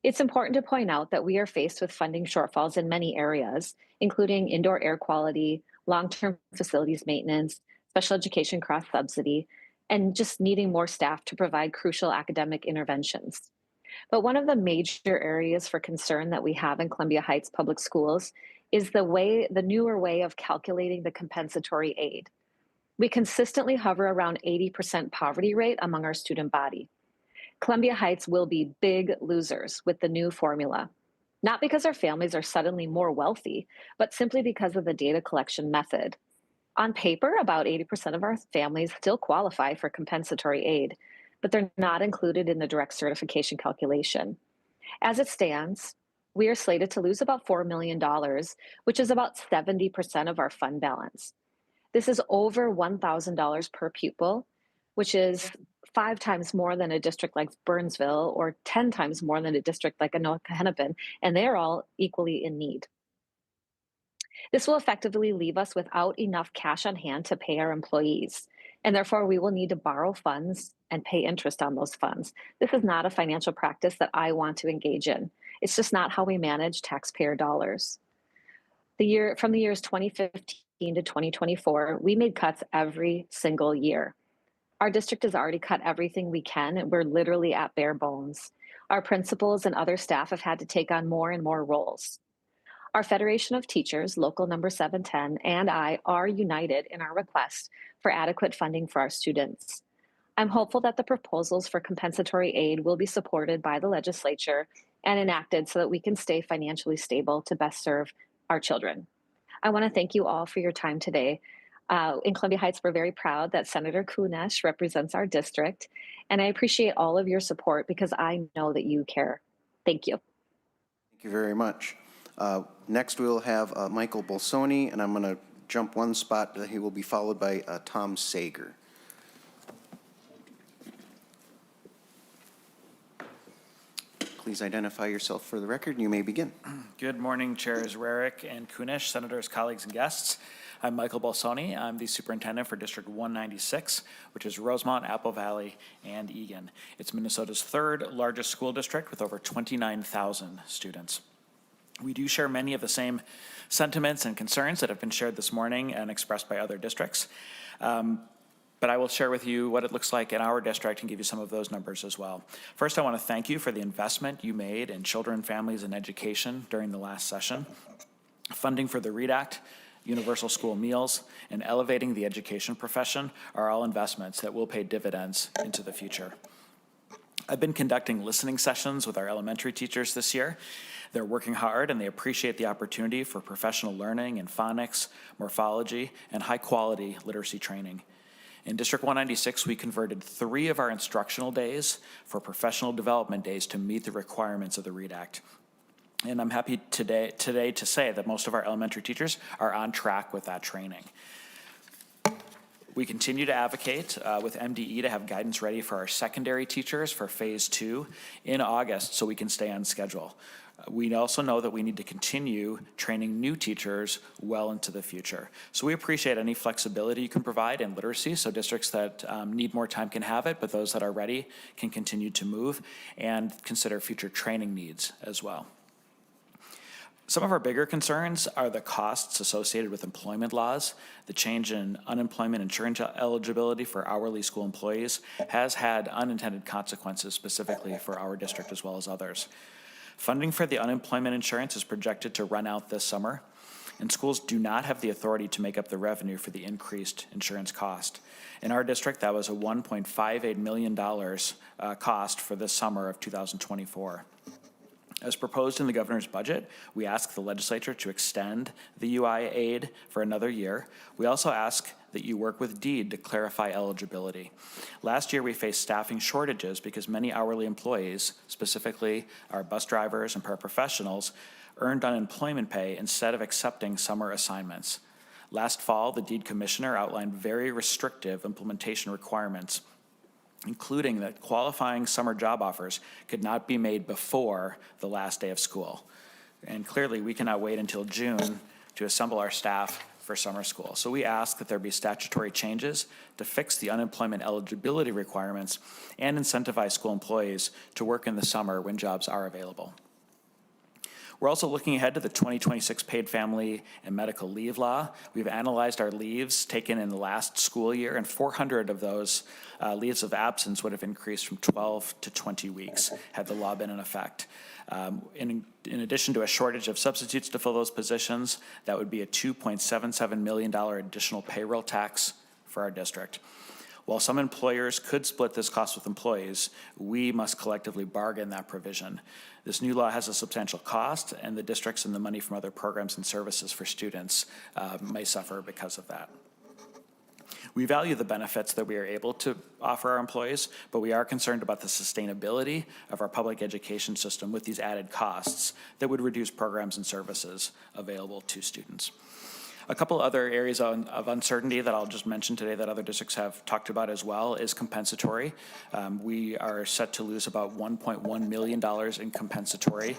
S18: It's important to point out that we are faced with funding shortfalls in many areas, including indoor air quality, long-term facilities maintenance, special education cross-subsidy, and just needing more staff to provide crucial academic interventions. But one of the major areas for concern that we have in Columbia Heights Public Schools is the newer way of calculating the compensatory aid. We consistently hover around 80% poverty rate among our student body. Columbia Heights will be big losers with the new formula, not because our families are suddenly more wealthy, but simply because of the data collection method. On paper, about 80% of our families still qualify for compensatory aid, but they're not included in the direct certification calculation. As it stands, we are slated to lose about $4 million, which is about 70% of our fund balance. This is over $1,000 per pupil, which is 5 times more than a district like Burnsville or 10 times more than a district like Anoka Hennepin, and they're all equally in need. This will effectively leave us without enough cash on hand to pay our employees, and therefore we will need to borrow funds and pay interest on those funds. This is not a financial practice that I want to engage in. It's just not how we manage taxpayer dollars. From the years 2015 to 2024, we made cuts every single year. Our district has already cut everything we can, and we're literally at bare bones. Our principals and other staff have had to take on more and more roles. Our Federation of Teachers, Local Number 710, and I are united in our request for adequate funding for our students. I'm hopeful that the proposals for compensatory aid will be supported by the legislature and enacted so that we can stay financially stable to best serve our children. I want to thank you all for your time today. In Columbia Heights, we're very proud that Senator Kunesh represents our district, and I appreciate all of your support because I know that you care. Thank you.
S1: Thank you very much. Next, we'll have Michael Bolsoni, and I'm going to jump one spot. He will be followed by Tom Sager. Please identify yourself for the record, and you may begin.
S19: Good morning, Chairs Rarick and Kunesh, Senators, colleagues, and guests. I'm Michael Bolsoni. I'm the superintendent for District 196, which is Rosemont, Apple Valley, and Eagan. It's Minnesota's third largest school district with over 29,000 students. We do share many of the same sentiments and concerns that have been shared this morning and expressed by other districts. But I will share with you what it looks like in our district and give you some of those numbers as well. First, I want to thank you for the investment you made in children, families, and education during the last session. Funding for the READ Act, universal school meals, and elevating the education profession are all investments that will pay dividends into the future. I've been conducting listening sessions with our elementary teachers this year. They're working hard and they appreciate the opportunity for professional learning in phonics, morphology, and high-quality literacy training. In District 196, we converted 3 of our instructional days for professional development days to meet the requirements of the READ Act. And I'm happy today to say that most of our elementary teachers are on track with that training. We continue to advocate with MDE to have guidance ready for our secondary teachers for Phase 2 in August so we can stay on schedule. We also know that we need to continue training new teachers well into the future. So we appreciate any flexibility you can provide in literacy, so districts that need more time can have it, but those that are ready can continue to move and consider future training needs as well. Some of our bigger concerns are the costs associated with employment laws. The change in unemployment insurance eligibility for hourly school employees has had unintended consequences specifically for our district as well as others. Funding for the unemployment insurance is projected to run out this summer, and schools do not have the authority to make up the revenue for the increased insurance cost. In our district, that was a $1.58 million cost for this summer of 2024. As proposed in the governor's budget, we ask the legislature to extend the UI aid for another year. We also ask that you work with DEED to clarify eligibility. Last year, we faced staffing shortages because many hourly employees, specifically our bus drivers and paraprofessionals, earned unemployment pay instead of accepting summer assignments. Last fall, the DEED commissioner outlined very restrictive implementation requirements, including that qualifying summer job offers could not be made before the last day of school. And clearly, we cannot wait until June to assemble our staff for summer school. So we ask that there be statutory changes to fix the unemployment eligibility requirements and incentivize school employees to work in the summer when jobs are available. We're also looking ahead to the 2026 paid family and medical leave law. We've analyzed our leaves taken in the last school year, and 400 of those leaves of absence would have increased from 12 to 20 weeks had the law been in effect. In addition to a shortage of substitutes to fill those positions, that would be a $2.77 million additional payroll tax for our district. While some employers could split this cost with employees, we must collectively bargain that provision. This new law has a substantial cost, and the districts and the money from other programs and services for students may suffer because of that. We value the benefits that we are able to offer our employees, but we are concerned about the sustainability of our public education system with these added costs that would reduce programs and services available to students. A couple other areas of uncertainty that I'll just mention today that other districts have talked about as well is compensatory. We are set to lose about $1.1 million in compensatory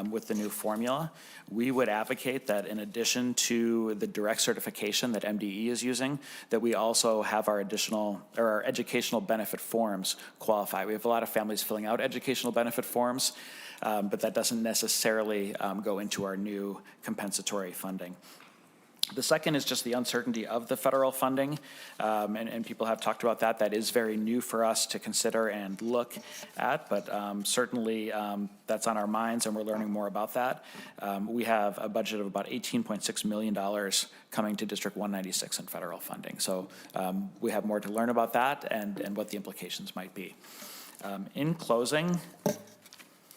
S19: with the new formula. We would advocate that in addition to the direct certification that MDE is using, that we also have our educational benefit forms qualify. We have a lot of families filling out educational benefit forms, but that doesn't necessarily go into our new compensatory funding. The second is just the uncertainty of the federal funding, and people have talked about that. That is very new for us to consider and look at, but certainly that's on our minds, and we're learning more about that. We have a budget of about $18.6 million coming to District 196 in federal funding. So we have more to learn about that and what the implications might be. In closing,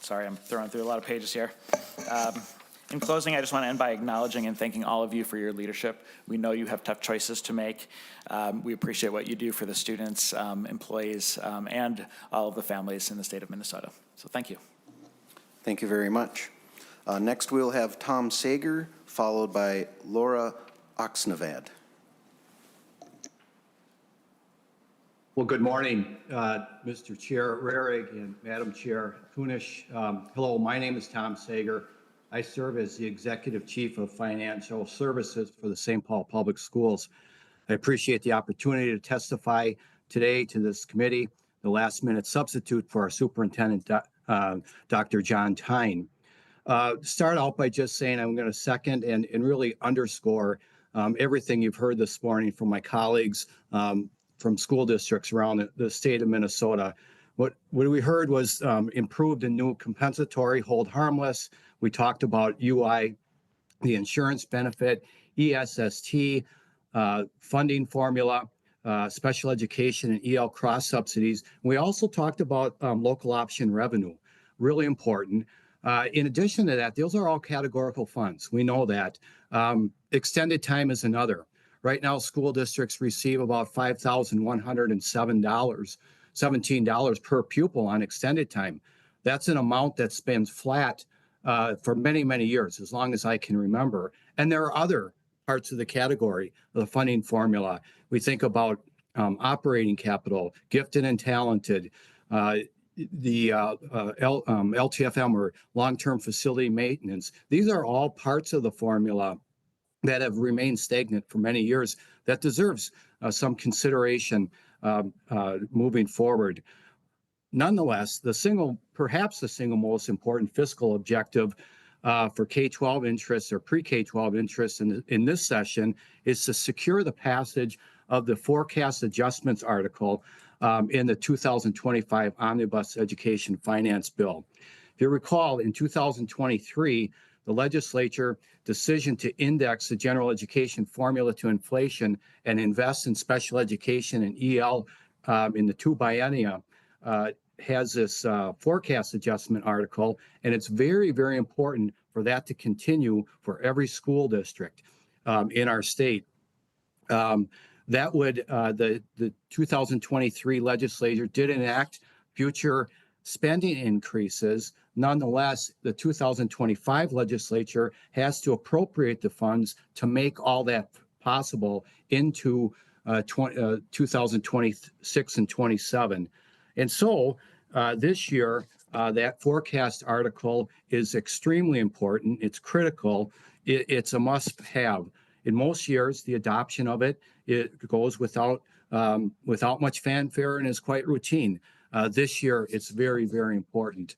S19: sorry, I'm throwing through a lot of pages here. In closing, I just want to end by acknowledging and thanking all of you for your leadership. We know you have tough choices to make. We appreciate what you do for the students, employees, and all of the families in the state of Minnesota. So thank you.
S1: Thank you very much. Next, we'll have Tom Sager, followed by Laura Oxnevad.
S20: Well, good morning, Mr. Chair Rarig and Madam Chair Kunish. Hello, my name is Tom Sager. I serve as the Executive Chief of Financial Services for the St. Paul Public Schools. I appreciate the opportunity to testify today to this committee, the last-minute substitute for our Superintendent, Dr. John Tyne. Start out by just saying I'm going to second and really underscore everything you've heard this morning from my colleagues from school districts around the state of Minnesota. What we heard was improved and new compensatory, hold harmless. We talked about UI, the insurance benefit, ESST, funding formula, special education and EL cross subsidies. We also talked about local option revenue, really important. In addition to that, those are all categorical funds. We know that. Extended time is another. Right now, school districts receive about $5,117 per pupil on extended time. That's an amount that's been flat for many, many years, as long as I can remember. And there are other parts of the category, the funding formula. We think about operating capital, gifted and talented, the LTFM or long-term facility maintenance. These are all parts of the formula that have remained stagnant for many years that deserves some consideration moving forward. Nonetheless, perhaps the single most important fiscal objective for K-12 interests or pre-K-12 interests in this session is to secure the passage of the forecast adjustments article in the 2025 Omnibus Education Finance Bill. If you recall, in 2023, the legislature decision to index the general education formula to inflation and invest in special education and EL in the two biennia has this forecast adjustment article, and it's very, very important for that to continue for every school district in our state. That would, the 2023 legislature did enact future spending increases. Nonetheless, the 2025 legislature has to appropriate the funds to make all that possible into 2026 and 27. And so this year, that forecast article is extremely important. It's critical. It's a must-have. In most years, the adoption of it goes without much fanfare and is quite routine. This year, it's very, very important.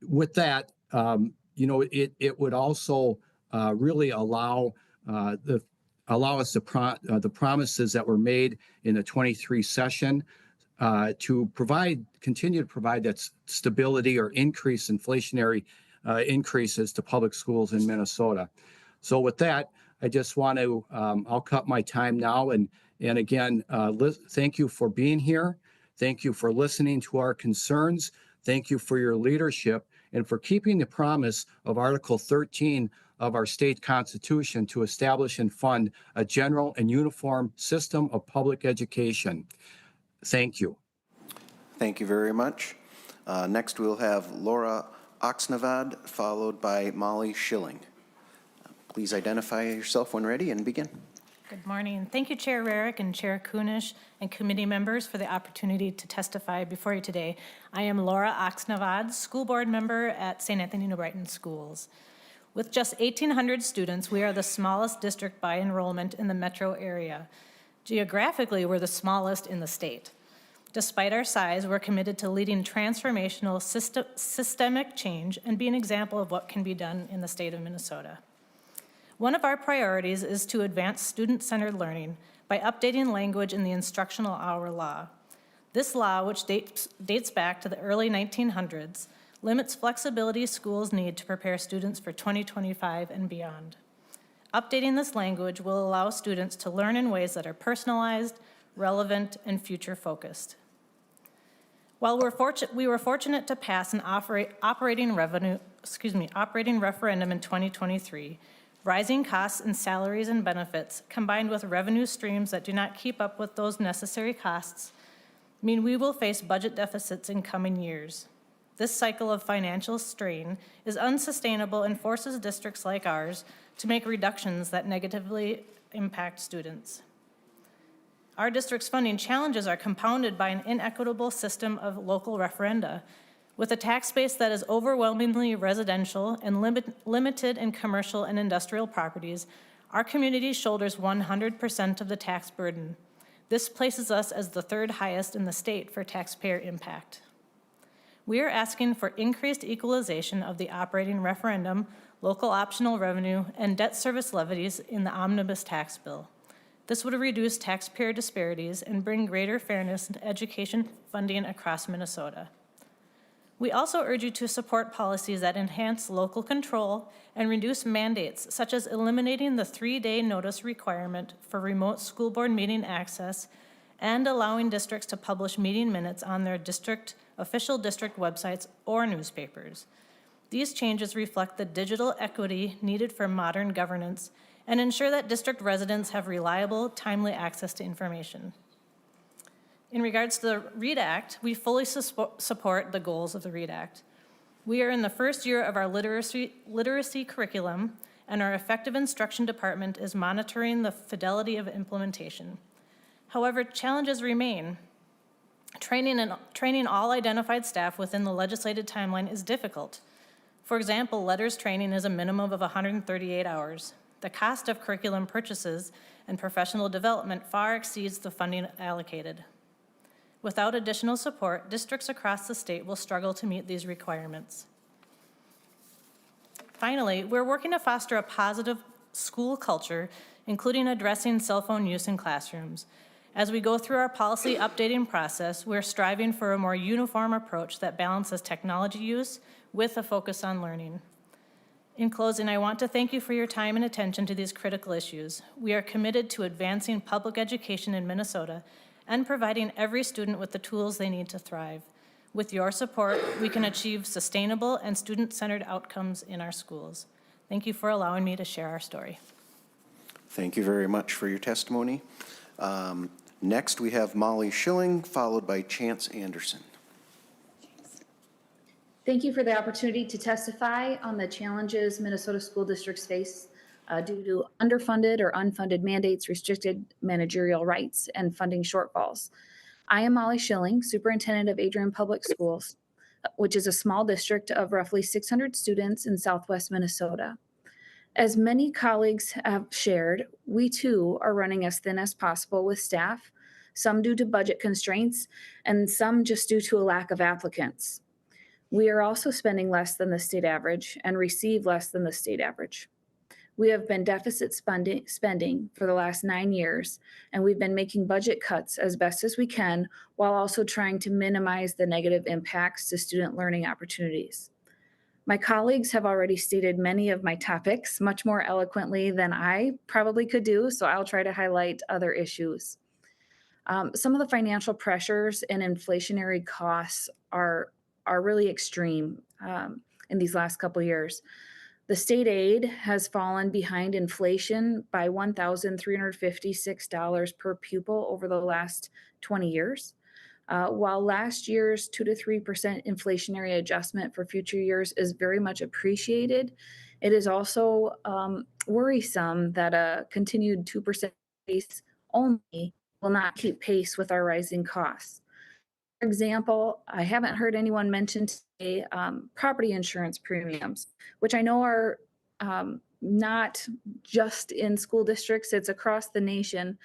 S20: With that, it would also really allow us the promises that were made in the 23 session to continue to provide that stability or increase inflationary increases to public schools in Minnesota. So with that, I just want to, I'll cut my time now. And again, thank you for being here. Thank you for listening to our concerns. Thank you for your leadership and for keeping the promise of Article 13 of our state constitution to establish and fund a general and uniform system of public education. Thank you.
S1: Thank you very much. Next, we'll have Laura Oxnevad, followed by Molly Schilling. Please identify yourself when ready and begin.
S21: Good morning. Thank you, Chair Rarick and Chair Kunish and committee members for the opportunity to testify before you today. I am Laura Oxnavad, school board member at St. Anthony New Brighton Schools. With just 1,800 students, we are the smallest district by enrollment in the metro area. Geographically, we're the smallest in the state. Despite our size, we're committed to leading transformational systemic change and be an example of what can be done in the state of Minnesota. One of our priorities is to advance student-centered learning by updating language in the instructional hour law. This law, which dates back to the early 1900s, limits flexibility schools need to prepare students for 2025 and beyond. Updating this language will allow students to learn in ways that are personalized, relevant, and future-focused. While we were fortunate to pass an operating referendum in 2023, rising costs in salaries and benefits, combined with revenue streams that do not keep up with those necessary costs, mean we will face budget deficits in coming years. This cycle of financial strain is unsustainable and forces districts like ours to make reductions that negatively impact students. Our district's funding challenges are compounded by an inequitable system of local referenda. With a tax base that is overwhelmingly residential and limited in commercial and industrial properties, our community shoulders 100% of the tax burden. This places us as the third highest in the state for taxpayer impact. We are asking for increased equalization of the operating referendum, local optional revenue, and debt service levies in the omnibus tax bill. This would reduce taxpayer disparities and bring greater fairness in education funding across Minnesota. We also urge you to support policies that enhance local control and reduce mandates, such as eliminating the 3-day notice requirement for remote school board meeting access and allowing districts to publish meeting minutes on their official district websites or newspapers. These changes reflect the digital equity needed for modern governance and ensure that district residents have reliable, timely access to information. In regards to the READ Act, we fully support the goals of the READ Act. We are in the first year of our literacy curriculum, and our effective instruction department is monitoring the fidelity of implementation. However, challenges remain. Training all identified staff within the legislated timeline is difficult. For example, letters training is a minimum of 138 hours. The cost of curriculum purchases and professional development far exceeds the funding allocated. Without additional support, districts across the state will struggle to meet these requirements. Finally, we're working to foster a positive school culture, including addressing cell phone use in classrooms. As we go through our policy updating process, we're striving for a more uniform approach that balances technology use with a focus on learning. In closing, I want to thank you for your time and attention to these critical issues. We are committed to advancing public education in Minnesota and providing every student with the tools they need to thrive. With your support, we can achieve sustainable and student-centered outcomes in our schools. Thank you for allowing me to share our story.
S1: Thank you very much for your testimony. Next, we have Molly Schilling, followed by Chance Anderson.
S22: Thank you for the opportunity to testify on the challenges Minnesota school districts face due to underfunded or unfunded mandates, restricted managerial rights, and funding shortfalls. I am Molly Schilling, Superintendent of Adrian Public Schools, which is a small district of roughly 600 students in Southwest Minnesota. As many colleagues have shared, we too are running as thin as possible with staff, some due to budget constraints, and some just due to a lack of applicants. We are also spending less than the state average and receive less than the state average. We have been deficit spending for the last 9 years, and we've been making budget cuts as best as we can while also trying to minimize the negative impacts to student learning opportunities. My colleagues have already stated many of my topics much more eloquently than I probably could do, so I'll try to highlight other issues. Some of the financial pressures and inflationary costs are really extreme in these last couple of years. The state aid has fallen behind inflation by $1,356 per pupil over the last 20 years. While last year's 2 to 3% inflationary adjustment for future years is very much appreciated, It is also worrisome that a continued 2% increase only will not keep pace with our rising costs. For example, I haven't heard anyone mention today property insurance premiums, which I know are not just in school districts, it's across the nation,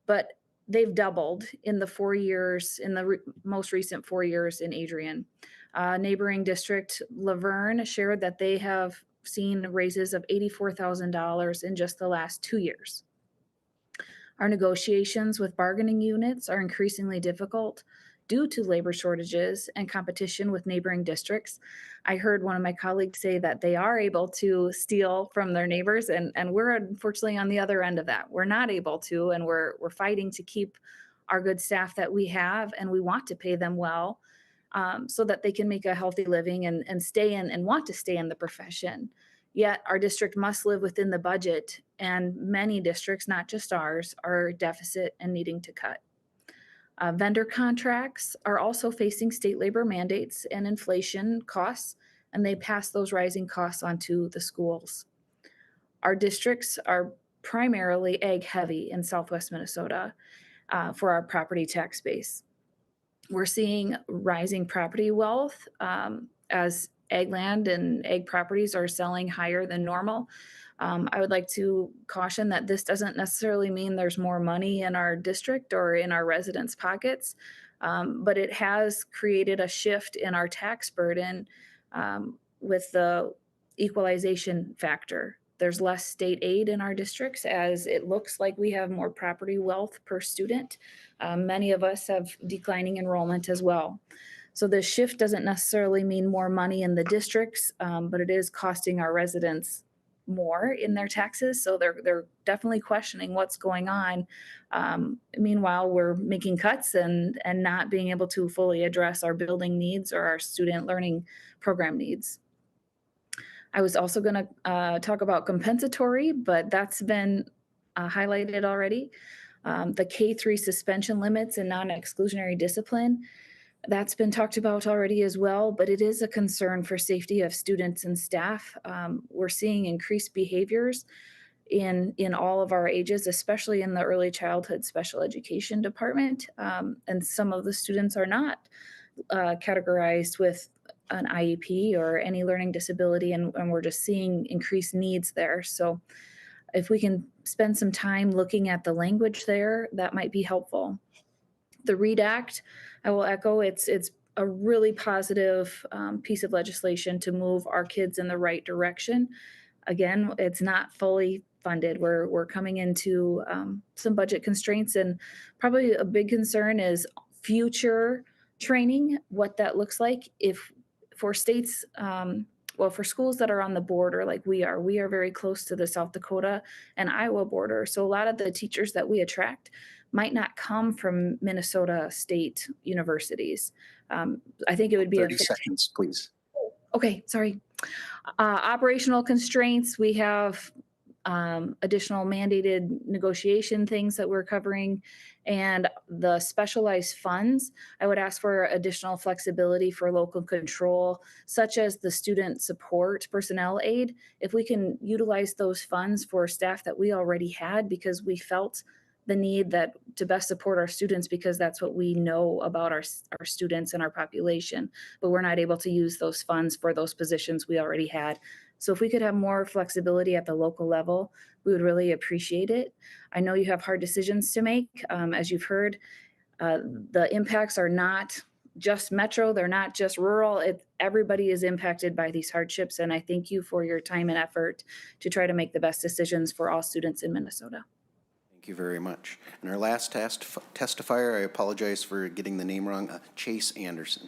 S22: but they've doubled in the 4 years, in the most recent 4 years in Adrian. Neighboring district, Laverne, shared that they have seen raises of $84,000 in just the last 2 years. Our negotiations with bargaining units are increasingly difficult due to labor shortages and competition with neighboring districts. I heard one of my colleagues say that they are able to steal from their neighbors, and we're unfortunately on the other end of that. We're not able to, and we're fighting to keep our good staff that we have, and we want to pay them well so that they can make a healthy living and stay in and want to stay in the profession. Yet our district must live within the budget, and many districts, not just ours, are deficit and needing to cut. Vendor contracts are also facing state labor mandates and inflation costs, and they pass those rising costs on to the schools. Our districts are primarily ag heavy in Southwest Minnesota for our property tax base. We're seeing rising property wealth as ag land and ag properties are selling higher than normal. I would like to caution that this doesn't necessarily mean there's more money in our district or in our residents' pockets, but it has created a shift in our tax burden with the equalization factor. There's less state aid in our districts as it looks like we have more property wealth per student. Many of us have declining enrollment as well. So this shift doesn't necessarily mean more money in the districts, but it is costing our residents more in their taxes. So they're definitely questioning what's going on. Meanwhile, we're making cuts and not being able to fully address our building needs or our student learning program needs. I was also going to talk about compensatory, but that's been highlighted already. The K-3 suspension limits and non-exclusionary discipline, that's been talked about already as well, but it is a concern for safety of students and staff. We're seeing increased behaviors in all of our ages, especially in the early childhood special education department. And some of the students are not categorized with an IEP or any learning disability, and we're just seeing increased needs there. So if we can spend some time looking at the language there, that might be helpful. The READ Act, I will echo, it's a really positive piece of legislation to move our kids in the right direction. Again, it's not fully funded. We're coming into some budget constraints, and probably a big concern is future training, what that looks like. If for states, well, for schools that are on the border like we are very close to the South Dakota and Iowa border. So a lot of the teachers that we attract might not come from Minnesota state universities. I think it would be
S1: 30 seconds, please.
S22: Okay, sorry. Operational constraints, we have additional mandated negotiation things that we're covering, and the specialized funds, I would ask for additional flexibility for local control, such as the student support personnel aid. If we can utilize those funds for staff that we already had, because we felt the need that to best support our students, because that's what we know about our students and our population, but we're not able to use those funds for those positions we already had. So if we could have more flexibility at the local level, we would really appreciate it. I know you have hard decisions to make. As you've heard, the impacts are not just metro, they're not just rural. Everybody is impacted by these hardships, and I thank you for your time and effort to try to make the best decisions for all students in Minnesota.
S1: Thank you very much. And our last testifier, I apologize for getting the name wrong, Chase Anderson.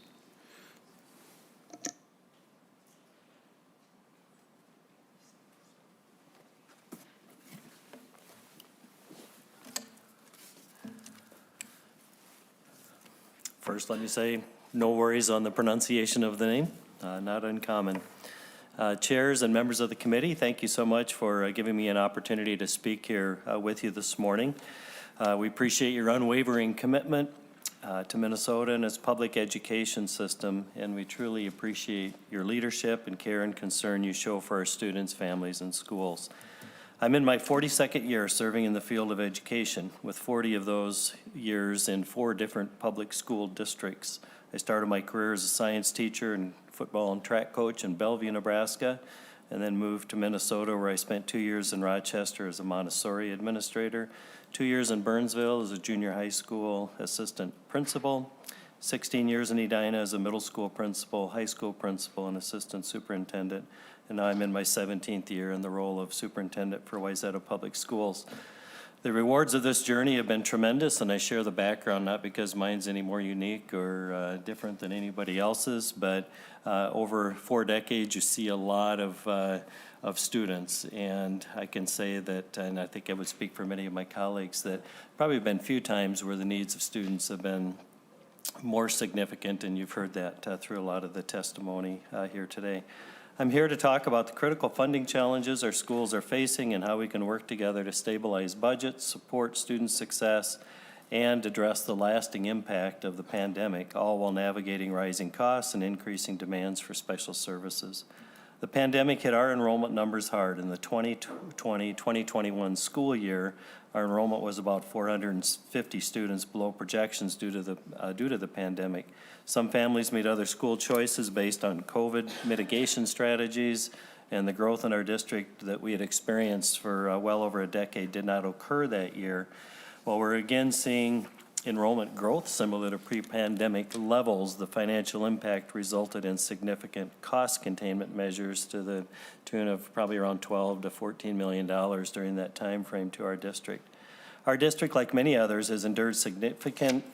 S2: First, let me say no worries on the pronunciation of the name, not uncommon. Chairs and members of the committee, thank you so much for giving me an opportunity to speak here with you this morning. We appreciate your unwavering commitment to Minnesota and its public education system, and we truly appreciate your leadership and care and concern you show for our students, families, and schools. I'm in my 42nd year serving in the field of education, with 40 of those years in 4 different public school districts. I started my career as a science teacher and football and track coach in Bellevue, Nebraska, and then moved to Minnesota, where I spent 2 years in Rochester as a Montessori administrator, 2 years in Burnsville as a junior high school assistant principal, 16 years in Edina as a middle school principal, high school principal, and assistant superintendent. And now I'm in my 17th year in the role of superintendent for Wayzata Public Schools. The rewards of this journey have been tremendous, and I share the background not because mine's any more unique or different than anybody else's, but over 4 decades you see a lot of students, and I can say that, and I think I would speak for many of my colleagues, that probably been few times where the needs of students have been more significant, and you've heard that through a lot of the testimony here today. I'm here to talk about the critical funding challenges our schools are facing and how we can work together to stabilize budgets, support student success, and address the lasting impact of the pandemic, all while navigating rising costs and increasing demands for special services. The pandemic hit our enrollment numbers hard. In the 2020-2021 school year, our enrollment was about 450 students below projections due to the pandemic. Some families made other school choices based on COVID mitigation strategies, and the growth in our district that we had experienced for well over a decade did not occur that year. While we're again seeing enrollment growth similar to pre-pandemic levels, the financial impact resulted in significant cost containment measures to the tune of probably around $12 to $14 million during that time frame to our district. Our district, like many others, has endured significant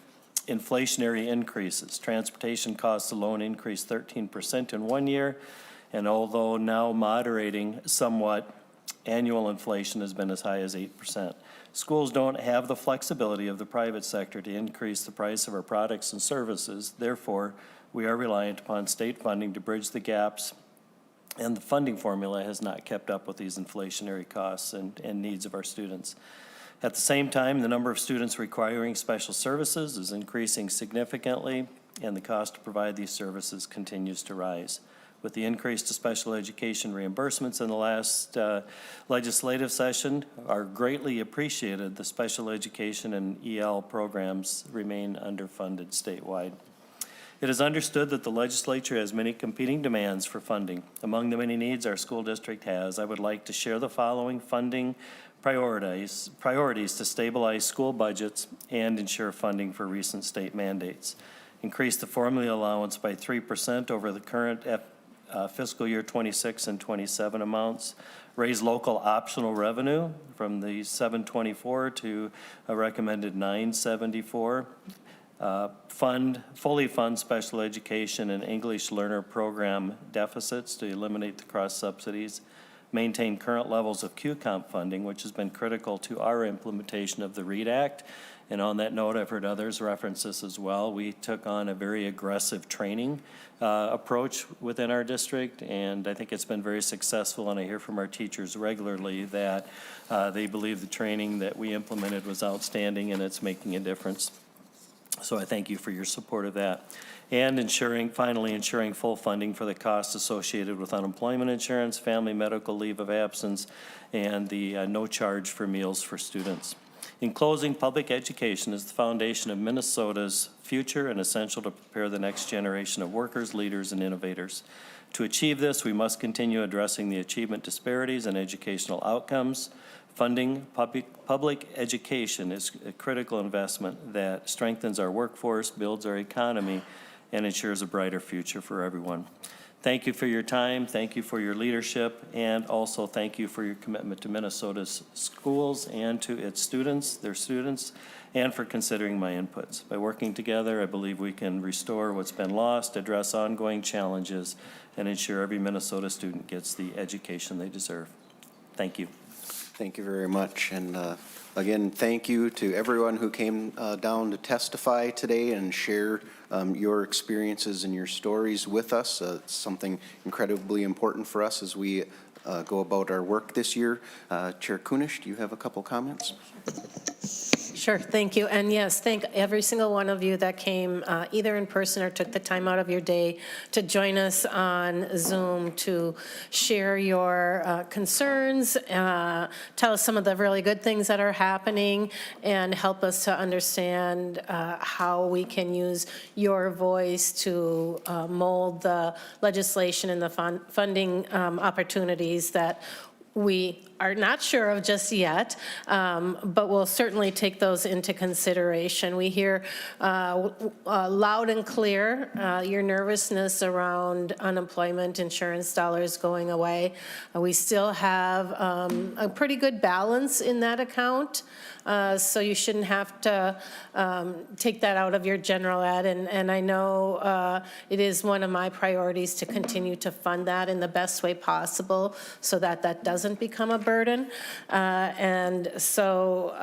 S2: inflationary increases. Transportation costs alone increased 13% in 1 year, and although now moderating somewhat, annual inflation has been as high as 8%. Schools don't have the flexibility of the private sector to increase the price of our products and services. Therefore, we are reliant upon state funding to bridge the gaps, and the funding formula has not kept up with these inflationary costs and needs of our students. At the same time, the number of students requiring special services is increasing significantly, and the cost to provide these services continues to rise. With the increase to special education reimbursements in the last legislative session, are greatly appreciated. The special education and EL programs remain underfunded statewide. It is understood that the legislature has many competing demands for funding. Among the many needs our school district has, I would like to share the following funding priorities to stabilize school budgets and ensure funding for recent state mandates. Increase the formula allowance by 3% over the current fiscal year 26 and 27 amounts. Raise local optional revenue from the $724 to a recommended $974. Fully fund special education and English learner program deficits to eliminate the cross subsidies. Maintain current levels of QComp funding, which has been critical to our implementation of the READ Act. And on that note, I've heard others reference this as well. We took on a very aggressive training approach within our district, and I think it's been very successful, and I hear from our teachers regularly that they believe the training that we implemented was outstanding and it's making a difference. So I thank you for your support of that. And finally ensuring full funding for the costs associated with unemployment insurance, family medical leave of absence, and the no charge for meals for students. In closing, public education is the foundation of Minnesota's future and essential to prepare the next generation of workers, leaders, and innovators. To achieve this, we must continue addressing the achievement disparities and educational outcomes. Funding public education is a critical investment that strengthens our workforce, builds our economy, and ensures a brighter future for everyone. Thank you for your time, thank you for your leadership, and also thank you for your commitment to Minnesota's schools and to its students, and for considering my inputs. By working together, I believe we can restore what's been lost, address ongoing challenges, and ensure every Minnesota student gets the education they deserve. Thank you.
S1: Thank you very much. And again, thank you to everyone who came down to testify today and share your experiences and your stories with us. It's something incredibly important for us as we go about our work this year. Chair Kunish, do you have a couple comments?
S4: Sure, thank you. And yes, thank every single one of you that came either in person or took the time out of your day to join us on Zoom to share your concerns, tell us some of the really good things that are happening, and help us to understand how we can use your voice to mold the legislation and the funding opportunities that we are not sure of just yet, but we'll certainly take those into consideration. We hear loud and clear your nervousness around unemployment insurance dollars going away. We still have a pretty good balance in that account, so you shouldn't have to take that out of your general ed. And I know it is one of my priorities to continue to fund that in the best way possible so that that doesn't become a burden. And so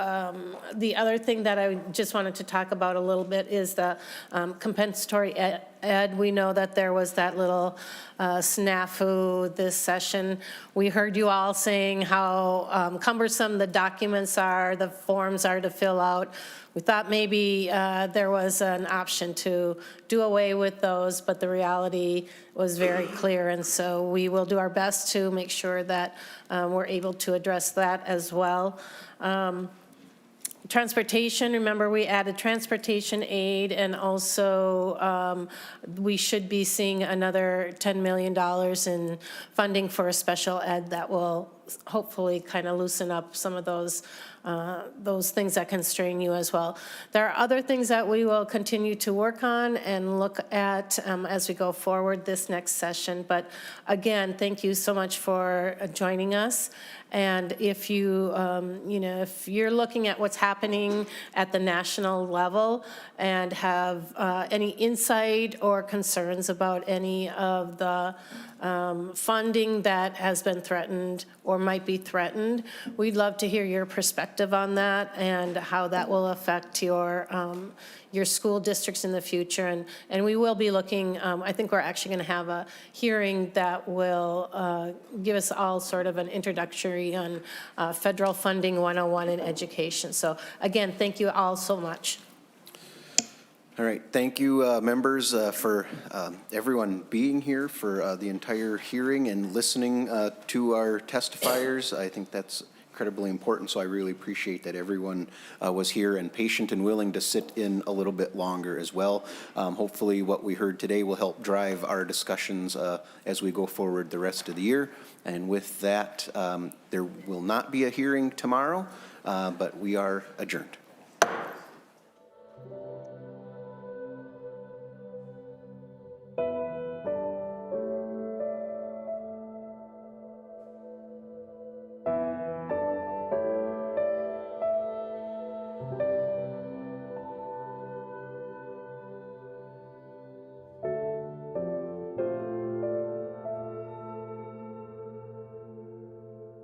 S4: the other thing that I just wanted to talk about a little bit is the compensatory ed. We know that there was that little snafu this session. We heard you all saying how cumbersome the documents are, the forms are to fill out. We thought maybe there was an option to do away with those, but the reality was very clear, and so we will do our best to make sure that we're able to address that as well. Transportation, remember we added transportation aid, and also we should be seeing another $10 million in funding for a special ed that will hopefully kind of loosen up some of those things that constrain you as well. There are other things that we will continue to work on and look at as we go forward this next session. But again, thank you so much for joining us. And if you, if you're looking at what's happening at the national level and have any insight or concerns about any of the funding that has been threatened or might be threatened, we'd love to hear your perspective on that and how that will affect your school districts in the future. And we will be looking, I think we're actually going to have a hearing that will give us all sort of an introductory on federal funding 101 in education. So again, thank you all so much.
S1: All right, thank you, members, for everyone being here for the entire hearing and listening to our testifiers. I think that's incredibly important, so I really appreciate that everyone was here and patient and willing to sit in a little bit longer as well. Hopefully what we heard today will help drive our discussions as we go forward the rest of the year. And with that, there will not be a hearing tomorrow, but we are adjourned.